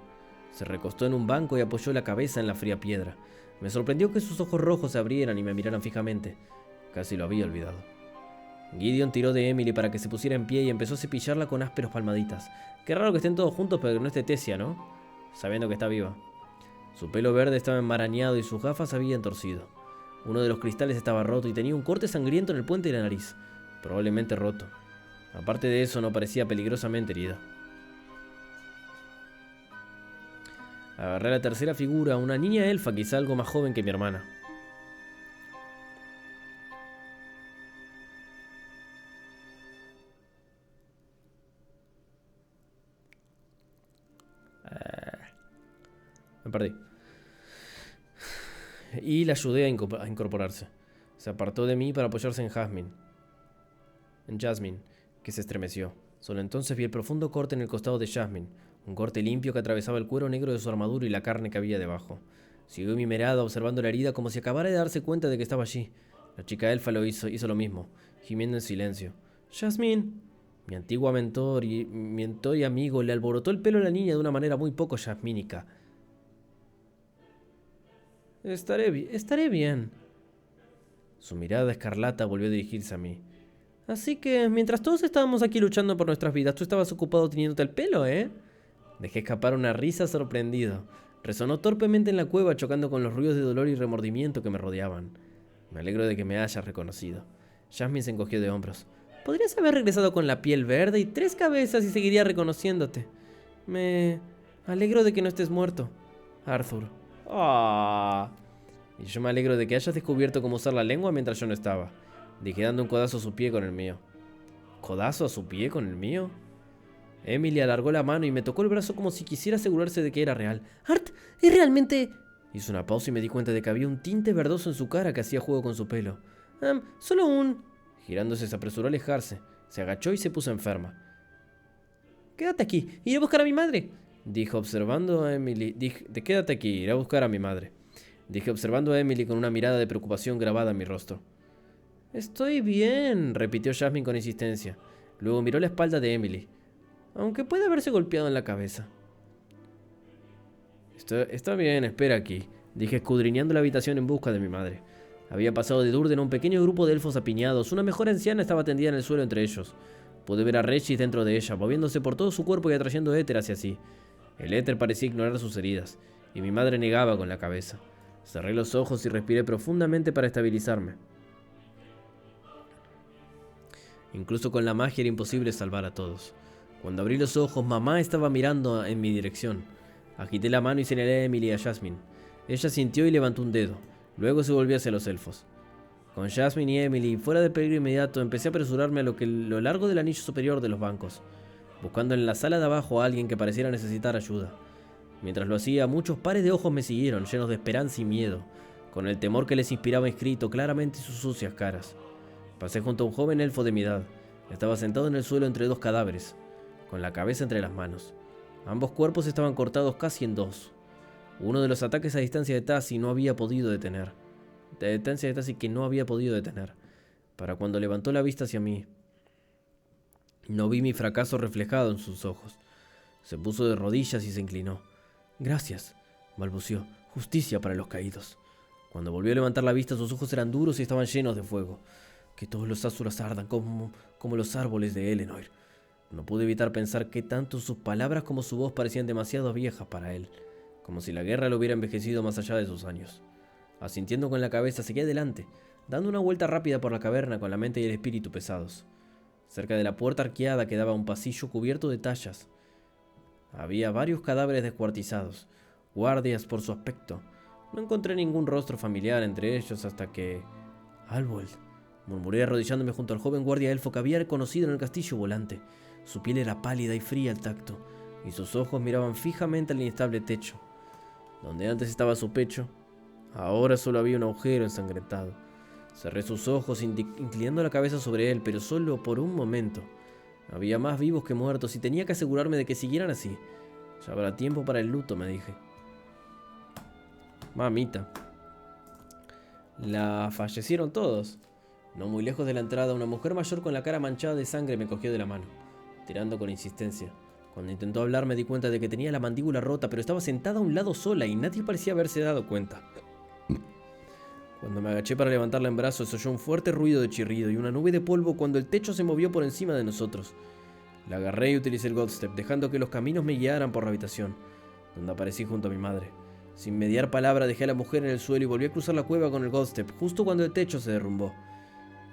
S1: Se recostó en un banco y apoyó la cabeza en la fría piedra. Me sorprendió que sus ojos rojos se abrieran y me miraran fijamente. Casi lo había olvidado. Gideon tiró de Emily para que se pusiera en pie y empezó a cepillarla con ásperos palmaditas. Qué raro que estén todos juntos, pero que no esté Tessia, ¿no? Sabiendo que está viva. Su pelo verde estaba enmarañado y sus gafas habían torcido. Uno de los cristales estaba roto y tenía un corte sangriento en el puente de la nariz, probablemente roto. Aparte de eso, no parecía peligrosamente herida. Agarré a la tercera figura, una niña elfa, quizá algo más joven que mi hermana. Me perdí. Y la ayudé a incorporarse. Se apartó de mí para apoyarse en Jasmine, que se estremeció. Solo entonces vi el profundo corte en el costado de Jasmine, un corte limpio que atravesaba el cuero negro de su armadura y la carne que había debajo. Siguió mi mirada observando la herida como si acabara de darse cuenta de que estaba allí. La chica elfa hizo lo mismo, gimiendo en silencio. «Jasmine». Mi antiguo mentor y amigo le alborotó el pelo a la niña de una manera muy poco jasmínica. Estaré bien. Su mirada escarlata volvió a dirigirse a mí. Así que, mientras todos estábamos aquí luchando por nuestras vidas, tú estabas ocupado teniéndote el pelo, ¿eh? Dejé escapar una risa sorprendido. Resonó torpemente en la cueva, chocando con los ruidos de dolor y remordimiento que me rodeaban. Me alegro de que me hayas reconocido. Jasmine se encogió de hombros. Podrías haber regresado con la piel verde y 3 cabezas y seguiría reconociéndote. Me alegro de que no estés muerto, Arthur. Ah. Y yo me alegro de que hayas descubierto cómo usar la lengua mientras yo no estaba. Dije dando un codazo a su pie con el mío. ¿Codazo a su pie con el mío? Emily alargó la mano y me tocó el brazo como si quisiera asegurarse de que era real. Art, es realmente... Hizo una pausa y me di cuenta de que había un tinte verdoso en su cara que hacía juego con su pelo. Solo un... Girándose se apresuró a alejarse. Se agachó y se puso enferma. Quédate aquí, iré a buscar a mi madre, dijo observando a Emily. Quédate aquí, iré a buscar a mi madre. Dije observando a Emily con una mirada de preocupación grabada en mi rostro. Estoy bien, repitió Jasmine con insistencia. Luego miró la espalda de Emily. Aunque puede haberse golpeado en la cabeza. Está bien, espera aquí, dije escudriñando la habitación en busca de mi madre. Había pasado de Durden a un pequeño grupo de elfos apiñados. Una mejor anciana estaba tendida en el suelo entre ellos. Pude ver a Regis dentro de ella, moviéndose por todo su cuerpo y atrayendo éter hacia sí. El éter parecía ignorar sus heridas, y mi madre negaba con la cabeza. Cerré los ojos y respiré profundamente para estabilizarme. Incluso con la magia era imposible salvar a todos. Cuando abrí los ojos, mamá estaba mirando en mi dirección. Agité la mano y señalé a Emily y a Jasmine. Ella sintió y levantó un dedo. Luego se volvió hacia los elfos. Con Jasmine y Emily fuera de peligro inmediato, empecé a apresurarme a lo largo del anillo superior de los bancos, buscando en la sala de abajo a alguien que pareciera necesitar ayuda. Mientras lo hacía, muchos pares de ojos me siguieron, llenos de esperanza y miedo, con el temor que les inspiraba escrito claramente en sus sucias caras. Pasé junto a un joven elfo de mi edad. Estaba sentado en el suelo entre 2 cadáveres, con la cabeza entre las manos. Ambos cuerpos estaban cortados casi en 2. Uno de los ataques a distancia de Tassi no había podido detener. Que no había podido detener. Para cuando levantó la vista hacia mí, no vi mi fracaso reflejado en sus ojos. Se puso de rodillas y se inclinó. Gracias, balbuceó. Justicia para los caídos. Cuando volvió a levantar la vista, sus ojos eran duros y estaban llenos de fuego. Que todos los Asuras ardan como los árboles de Elenoir. No pude evitar pensar que tanto sus palabras como su voz parecían demasiado viejas para él, como si la guerra lo hubiera envejecido más allá de sus años. Asintiendo con la cabeza, seguí adelante, dando una vuelta rápida por la caverna con la mente y el espíritu pesados. Cerca de la puerta arqueada quedaba un pasillo cubierto de tallas. Había varios cadáveres descuartizados, guardias por su aspecto. No encontré ningún rostro familiar entre ellos hasta que... Albold, murmuré arrodillándome junto al joven guardia elfo que había reconocido en el castillo volante. Su piel era pálida y fría al tacto, y sus ojos miraban fijamente al inestable techo. Donde antes estaba su pecho, ahora solo había un agujero ensangrentado. Cerré sus ojos inclinando la cabeza sobre él, pero solo por un momento. Había más vivos que muertos y tenía que asegurarme de que siguieran así. Ya habrá tiempo para el luto, me dije. Mamita. La fallecieron todos. No muy lejos de la entrada, una mujer mayor con la cara manchada de sangre me cogió de la mano, tirando con insistencia. Cuando intentó hablar me di cuenta de que tenía la mandíbula rota, pero estaba sentada a un lado sola y nadie parecía haberse dado cuenta. Cuando me agaché para levantarla en brazos, se oyó un fuerte ruido de chirrido y una nube de polvo cuando el techo se movió por encima de nosotros. La agarré y utilicé el Godstep, dejando que los caminos me guiaran por la habitación, donde aparecí junto a mi madre. Sin mediar palabra dejé a la mujer en el suelo y volví a cruzar la cueva con el Godstep, justo cuando el techo se derrumbó.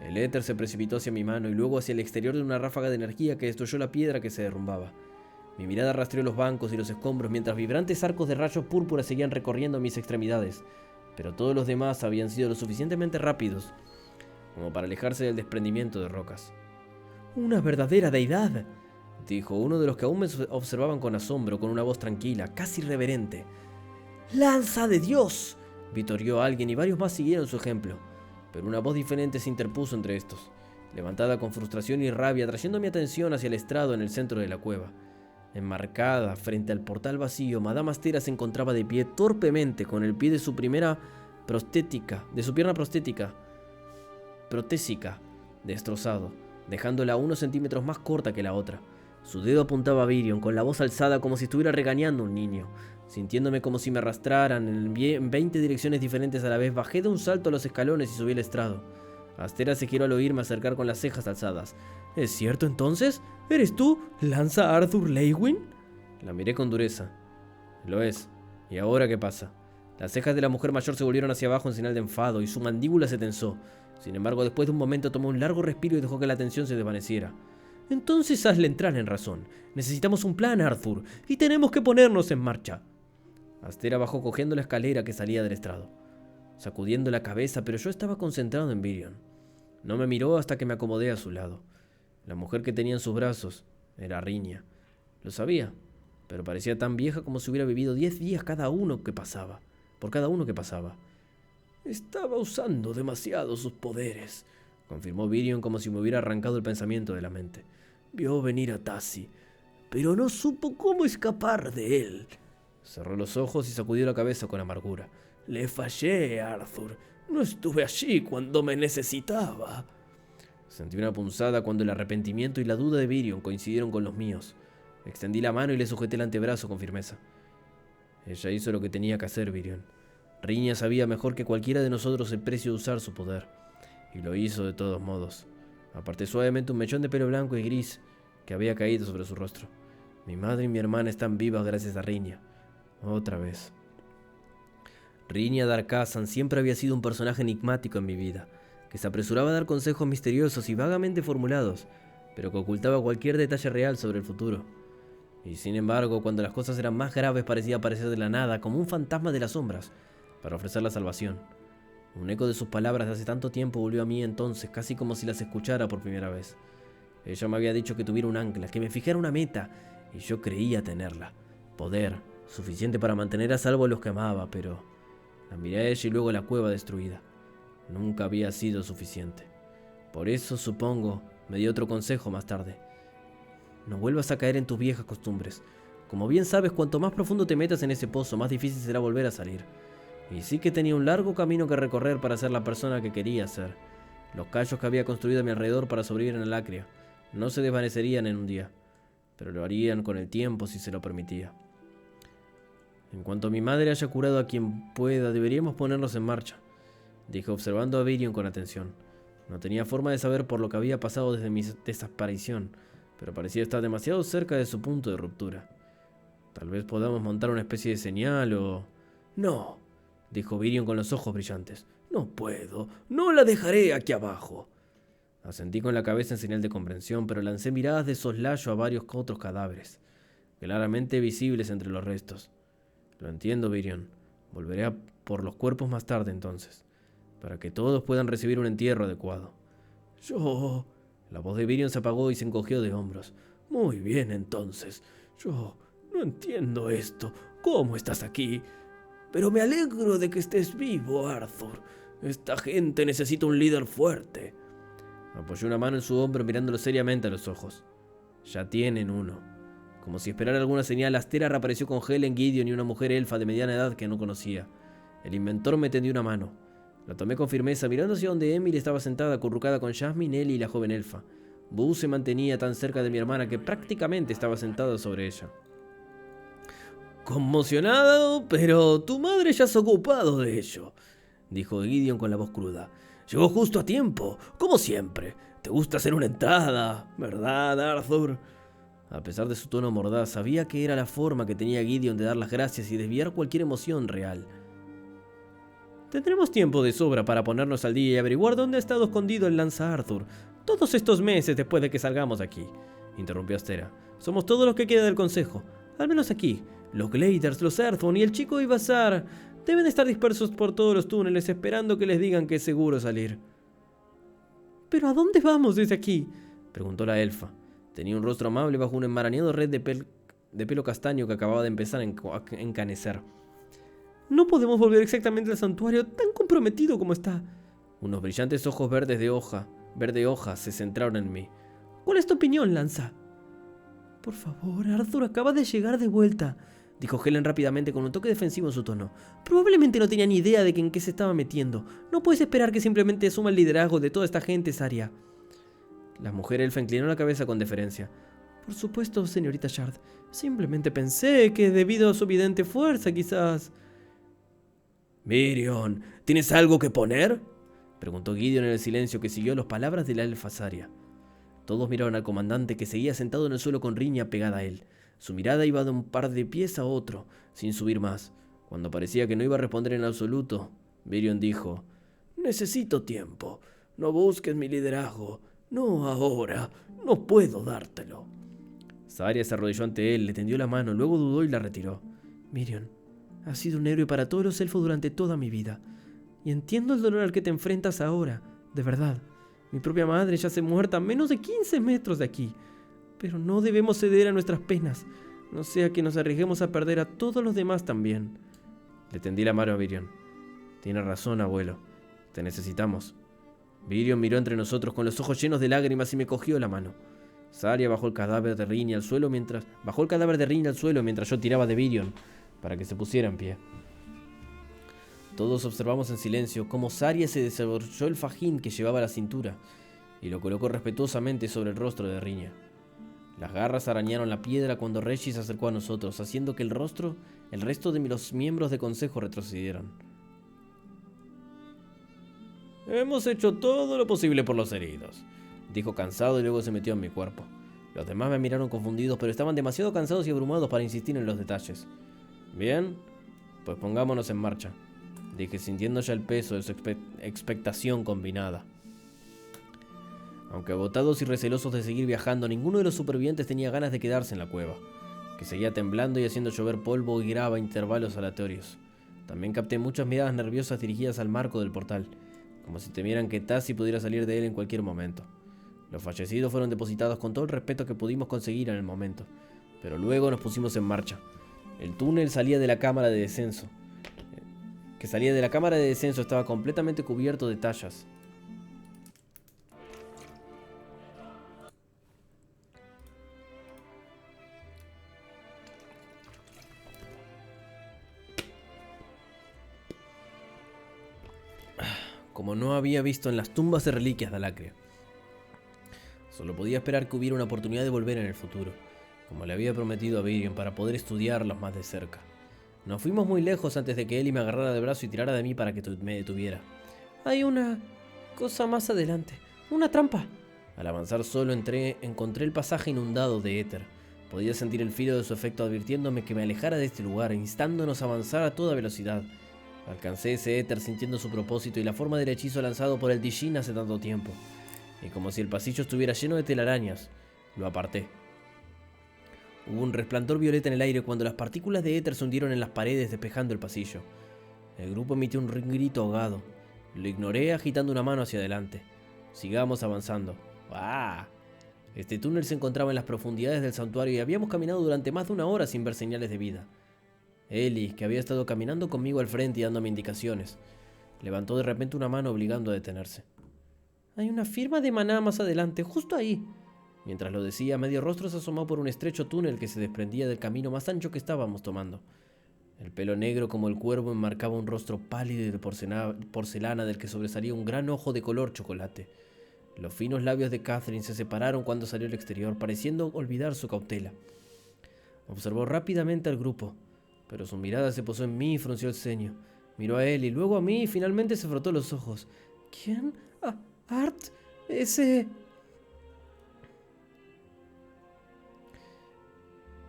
S1: El éter se precipitó hacia mi mano y luego hacia el exterior de una ráfaga de energía que destruyó la piedra que se derrumbaba. Mi mirada rastreó los bancos y los escombros mientras vibrantes arcos de rayos púrpura seguían recorriendo mis extremidades, pero todos los demás habían sido lo suficientemente rápidos como para alejarse del desprendimiento de rocas. «¡Una verdadera deidad!», dijo uno de los que aún me observaban con asombro, con una voz tranquila, casi reverente. «¡Lanza de Dios!», vitorió alguien y varios más siguieron su ejemplo, pero una voz diferente se interpuso entre estos, levantada con frustración y rabia, trayendo mi atención hacia el estrado en el centro de la cueva. Enmarcada frente al portal vacío, Madame Astera se encontraba de pie torpemente con el pie de su pierna protésica, destrozado, dejándola unos centímetros más corta que la otra. Su dedo apuntaba a Virion, con la voz alzada como si estuviera regañando a un niño. Sintiéndome como si me arrastraran en 20 direcciones diferentes a la vez, bajé de un salto a los escalones y subí al estrado. Astera se giró al oírme acercar con las cejas alzadas. ¿Es cierto entonces? ¿Eres tú, Lanza Arthur Leywin? La miré con dureza. Lo es. ¿Y ahora qué pasa? Las cejas de la mujer mayor se volvieron hacia abajo en señal de enfado y su mandíbula se tensó. Sin embargo, después de un momento tomó un largo respiro y dejó que la tensión se desvaneciera. Entonces hazle entrar en razón. Necesitamos un plan, Arthur, y tenemos que ponernos en marcha. Astera bajó cogiendo la escalera que salía del estrado, sacudiendo la cabeza, pero yo estaba concentrado en Virion. No me miró hasta que me acomodé a su lado. La mujer que tenía en sus brazos era Riña. Lo sabía, pero parecía tan vieja como si hubiera vivido 10 días por cada uno que pasaba. Estaba usando demasiado sus poderes, confirmó Virion como si me hubiera arrancado el pensamiento de la mente. Vio venir a Tassi, pero no supo cómo escapar de él. Cerró los ojos y sacudió la cabeza con amargura. Le fallé, Arthur. No estuve allí cuando me necesitaba. Sentí una punzada cuando el arrepentimiento y la duda de Virion coincidieron con los míos. Extendí la mano y le sujeté el antebrazo con firmeza. Ella hizo lo que tenía que hacer, Virion. Riña sabía mejor que cualquiera de nosotros el precio de usar su poder, y lo hizo de todos modos. Aparté suavemente un mechón de pelo blanco y gris que había caído sobre su rostro. Mi madre y mi hermana están vivas gracias a Riña. Otra vez. Riña Darkazan siempre había sido un personaje enigmático en mi vida, que se apresuraba a dar consejos misteriosos y vagamente formulados, pero que ocultaba cualquier detalle real sobre el futuro. Y sin embargo, cuando las cosas eran más graves, parecía aparecer de la nada, como un fantasma de las sombras, para ofrecer la salvación. Un eco de sus palabras de hace tanto tiempo volvió a mí entonces, casi como si las escuchara por primera vez. Ella me había dicho que tuviera un ancla, que me fijara una meta, y yo creía tenerla. Poder, suficiente para mantener a salvo a los que amaba, pero la miré a ella y luego a la cueva destruida. Nunca había sido suficiente. Por eso, supongo, me dio otro consejo más tarde. No vuelvas a caer en tus viejas costumbres. Como bien sabes, cuanto más profundo te metas en ese pozo, más difícil será volver a salir. Y sí que tenía un largo camino que recorrer para ser la persona que quería ser. Los callos que había construido a mi alrededor para sobrevivir en Alacria no se desvanecerían en un día, pero lo harían con el tiempo si se lo permitía. En cuanto mi madre haya curado a quien pueda, deberíamos ponernos en marcha, dije observando a Virion con atención. No tenía forma de saber por lo que había pasado desde mi desaparición, pero parecía estar demasiado cerca de su punto de ruptura. Tal vez podamos montar una especie de señal o... No, dijo Virion con los ojos brillantes. No puedo, no la dejaré aquí abajo. Asentí con la cabeza en señal de comprensión, pero lancé miradas de soslayo a varios otros cadáveres, claramente visibles entre los restos. Lo entiendo, Virion. Volveré a por los cuerpos más tarde entonces, para que todos puedan recibir un entierro adecuado. Yo... La voz de Virion se apagó y se encogió de hombros. Muy bien, entonces. Yo no entiendo esto. ¿Cómo estás aquí? Pero me alegro de que estés vivo, Arthur. Esta gente necesita un líder fuerte. Apoyó una mano en su hombro mirándolo seriamente a los ojos. Ya tienen uno. Como si esperara alguna señal, Astera reapareció con Helen, Gideon y una mujer elfa de mediana edad que no conocía. El inventor me tendió una mano. La tomé con firmeza, mirando hacia donde Emily estaba sentada, acurrucada con Jasmine, Ellie y la joven elfa. Boo se mantenía tan cerca de mi hermana que prácticamente estaba sentada sobre ella. Conmocionado, pero tu madre ya se ha ocupado de ello, dijo Gideon con la voz cruda. Llegó justo a tiempo, como siempre. Te gusta hacer una entrada, ¿verdad, Arthur? A pesar de su tono mordaz, sabía que era la forma que tenía Gideon de dar las gracias y desviar cualquier emoción real. Tendremos tiempo de sobra para ponernos al día y averiguar dónde ha estado escondido el Lanza Arthur todos estos meses después de que salgamos de aquí, interrumpió Astera. Somos todos los que queda del consejo, al menos aquí. Los Gliders, los Earthbound y el chico Ibazar deben estar dispersos por todos los túneles esperando que les digan que es seguro salir. ¿Pero a dónde vamos desde aquí?, preguntó la elfa. Tenía un rostro amable bajo un enmarañado red de pelo castaño que acababa de empezar a encanecer. No podemos volver exactamente al santuario tan comprometido como está. Unos brillantes ojos verde hoja se centraron en mí. ¿Cuál es tu opinión, Lanza? Por favor, Arthur acaba de llegar de vuelta, dijo Helen rápidamente con un toque defensivo en su tono. Probablemente no tenía ni idea de en qué se estaba metiendo. No puedes esperar que simplemente asuma el liderazgo de toda esta gente, Saria. La mujer elfa inclinó la cabeza con deferencia. Por supuesto, señorita Shard. Simplemente pensé que debido a su evidente fuerza, quizás...
S2: Mirion, ¿tienes algo que poner?, preguntó Gideon en el silencio que siguió las palabras de la elfa Saria. Todos miraron al comandante, que seguía sentado en el suelo con Riña pegada a él. Su mirada iba de un par de pies a otro, sin subir más. Cuando parecía que no iba a responder en absoluto, Mirion dijo: «Necesito tiempo. No busques mi liderazgo. No ahora. No puedo dártelo».
S1: Saria se arrodilló ante él, le tendió la mano, luego dudó y la retiró. «Mirion, has sido un héroe para todos los elfos durante toda mi vida. Y entiendo el dolor al que te enfrentas ahora, de verdad. Mi propia madre yace muerta a menos de 15 metros de aquí. Pero no debemos ceder a nuestras penas, no sea que nos arriesguemos a perder a todos los demás también». Le tendí la mano a Mirion. «Tiene razón, abuelo. Te necesitamos». Mirion miró entre nosotros con los ojos llenos de lágrimas y me cogió la mano. Saria bajó el cadáver de Riña al suelo mientras yo tiraba de Mirion para que se pusiera en pie. Todos observamos en silencio cómo Saria se desabrochó el fajín que llevaba a la cintura y lo colocó respetuosamente sobre el rostro de Riña. Las garras arañaron la piedra cuando Reggie se acercó a nosotros, haciendo que el resto de los miembros de consejo retrocedieran.
S2: «Hemos hecho todo lo posible por los heridos», dijo cansado y luego se metió en mi cuerpo. Los demás me miraron confundidos, pero estaban demasiado cansados y abrumados para insistir en los detalles. «Bien, pues pongámonos en marcha», dije, sintiendo ya el peso de su expectación combinada. Aunque agotados y recelosos de seguir viajando, ninguno de los supervivientes tenía ganas de quedarse en la cueva, que seguía temblando y haciendo llover polvo y grava a intervalos aleatorios. También capté muchas miradas nerviosas dirigidas al marco del portal, como si temieran que Tassi pudiera salir de él en cualquier momento. Los fallecidos fueron depositados con todo el respeto que pudimos conseguir en el momento, pero luego nos pusimos en marcha. El túnel salía de la cámara de descenso, estaba completamente cubierto de tallas. Como no había visto en las tumbas de reliquias de Alacria. Solo podía esperar que hubiera una oportunidad de volver en el futuro, como le había prometido a Mirion, para poder estudiarlos más de cerca. No fuimos muy lejos antes de que Ellie me agarrara del brazo y tirara de mí para que me detuviera.
S1: «Hay una cosa más adelante, una trampa».
S2: Al avanzar solo encontré el pasaje inundado de éter. Podía sentir el filo de su efecto advirtiéndome que me alejara de este lugar, instándonos a avanzar a toda velocidad. Alcancé ese éter sintiendo su propósito y la forma del hechizo lanzado por el Dijin hace tanto tiempo. Y como si el pasillo estuviera lleno de telarañas, lo aparté. Hubo un resplandor violeta en el aire cuando las partículas de éter se hundieron en las paredes despejando el pasillo. El grupo emitió un grito ahogado. Lo ignoré agitando una mano hacia adelante. Sigamos avanzando. ¡Ah! Este túnel se encontraba en las profundidades del santuario y habíamos caminado durante más de una hora sin ver señales de vida. Ellie, que había estado caminando conmigo al frente y dándome indicaciones, levantó de repente una mano obligando a detenerse.
S1: «Hay una firma de maná más adelante, justo ahí».
S2: Mientras lo decía, medio rostro se asomó por un estrecho túnel que se desprendía del camino más ancho que estábamos tomando. El pelo negro como el cuervo enmarcaba un rostro pálido y de porcelana del que sobresalía un gran ojo de color chocolate. Los finos labios de Catherine se separaron cuando salió al exterior, pareciendo olvidar su cautela. Observó rápidamente al grupo, pero su mirada se posó en mí y frunció el ceño. Miró a él y luego a mí y finalmente se frotó los ojos.
S1: «¿Quién? ¿Art? Ese...»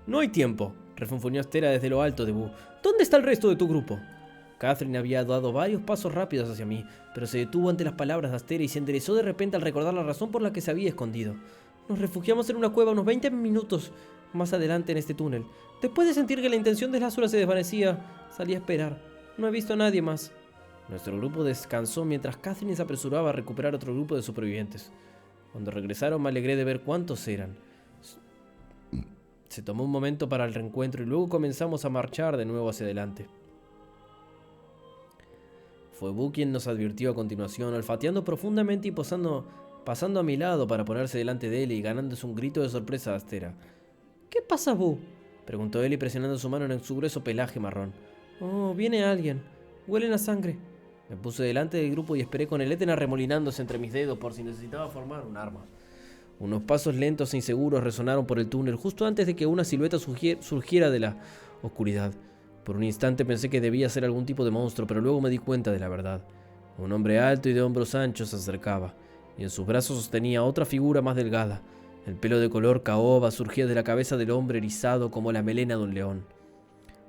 S2: «No hay tiempo», refunfuñó Astera desde lo alto de Boo. «¿Dónde está el resto de tu grupo?» Catherine había dado varios pasos rápidos hacia mí, pero se detuvo ante las palabras de Astera y se enderezó de repente al recordar la razón por la que se había escondido.
S1: «Nos refugiamos en una cueva unos 20 minutos más adelante en este túnel. Después de sentir que la intención de Lázaro se desvanecía, salí a esperar. No he visto a nadie más».
S2: Nuestro grupo descansó mientras Catherine se apresuraba a recuperar otro grupo de supervivientes. Cuando regresaron me alegré de ver cuántos eran. Se tomó un momento para el reencuentro y luego comenzamos a marchar de nuevo hacia adelante. Fue Boo quien nos advirtió a continuación, olfateando profundamente y pasando a mi lado para ponerse delante de él y ganándose un grito de sorpresa a Astera.
S1: «¿Qué pasa, Boo?»,
S2: preguntó él y presionando su mano en su grueso pelaje marrón.
S1: «Oh, viene alguien. Huelen a sangre».
S2: Me puse delante del grupo y esperé con el éter arremolinándose entre mis dedos por si necesitaba formar un arma. Unos pasos lentos e inseguros resonaron por el túnel justo antes de que una silueta surgiera de la oscuridad. Por un instante pensé que debía ser algún tipo de monstruo, pero luego me di cuenta de la verdad. Un hombre alto y de hombros anchos se acercaba, y en sus brazos sostenía otra figura más delgada. El pelo de color caoba surgía de la cabeza del hombre erizado como la melena de un león.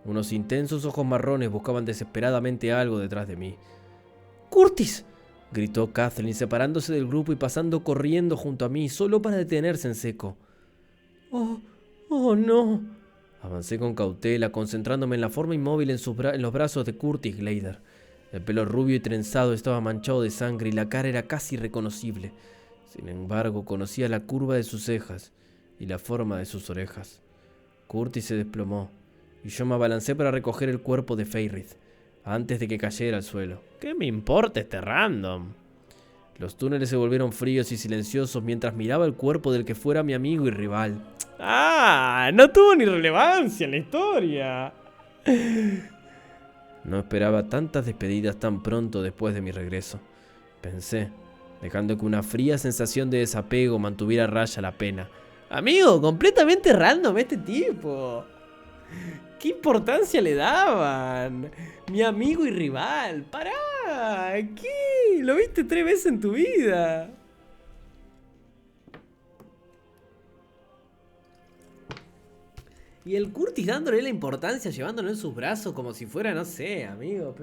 S2: Unos intensos ojos marrones buscaban desesperadamente algo detrás de mí. ¡Curtis!, gritó Kathleen, separándose del grupo y pasando corriendo junto a mí, solo para detenerse en seco. ¡Oh, no! Avancé con cautela, concentrándome en la forma inmóvil en los brazos de Curtis Glader. El pelo rubio y trenzado estaba manchado de sangre y la cara era casi irreconocible. Sin embargo, conocía la curva de sus cejas y la forma de sus orejas. Curtis se desplomó, y yo me abalancé para recoger el cuerpo de Feyre antes de que cayera al suelo.
S1: ¿Qué me importa este random?
S2: Los túneles se volvieron fríos y silenciosos mientras miraba el cuerpo del que fuera mi amigo y rival.
S1: ¡Ah! No tuvo ni relevancia en la historia.
S2: No esperaba tantas despedidas tan pronto después de mi regreso, pensé, dejando que una fría sensación de desapego mantuviera a raya la pena.
S1: Amigo, completamente random este tipo. ¿Qué importancia le daban? Mi amigo y rival. ¡Pará! ¿Qué? ¿Lo viste 3 veces en tu vida? Y el Curtis dándole la importancia, llevándolo en sus brazos como si fuera, no sé, amigo.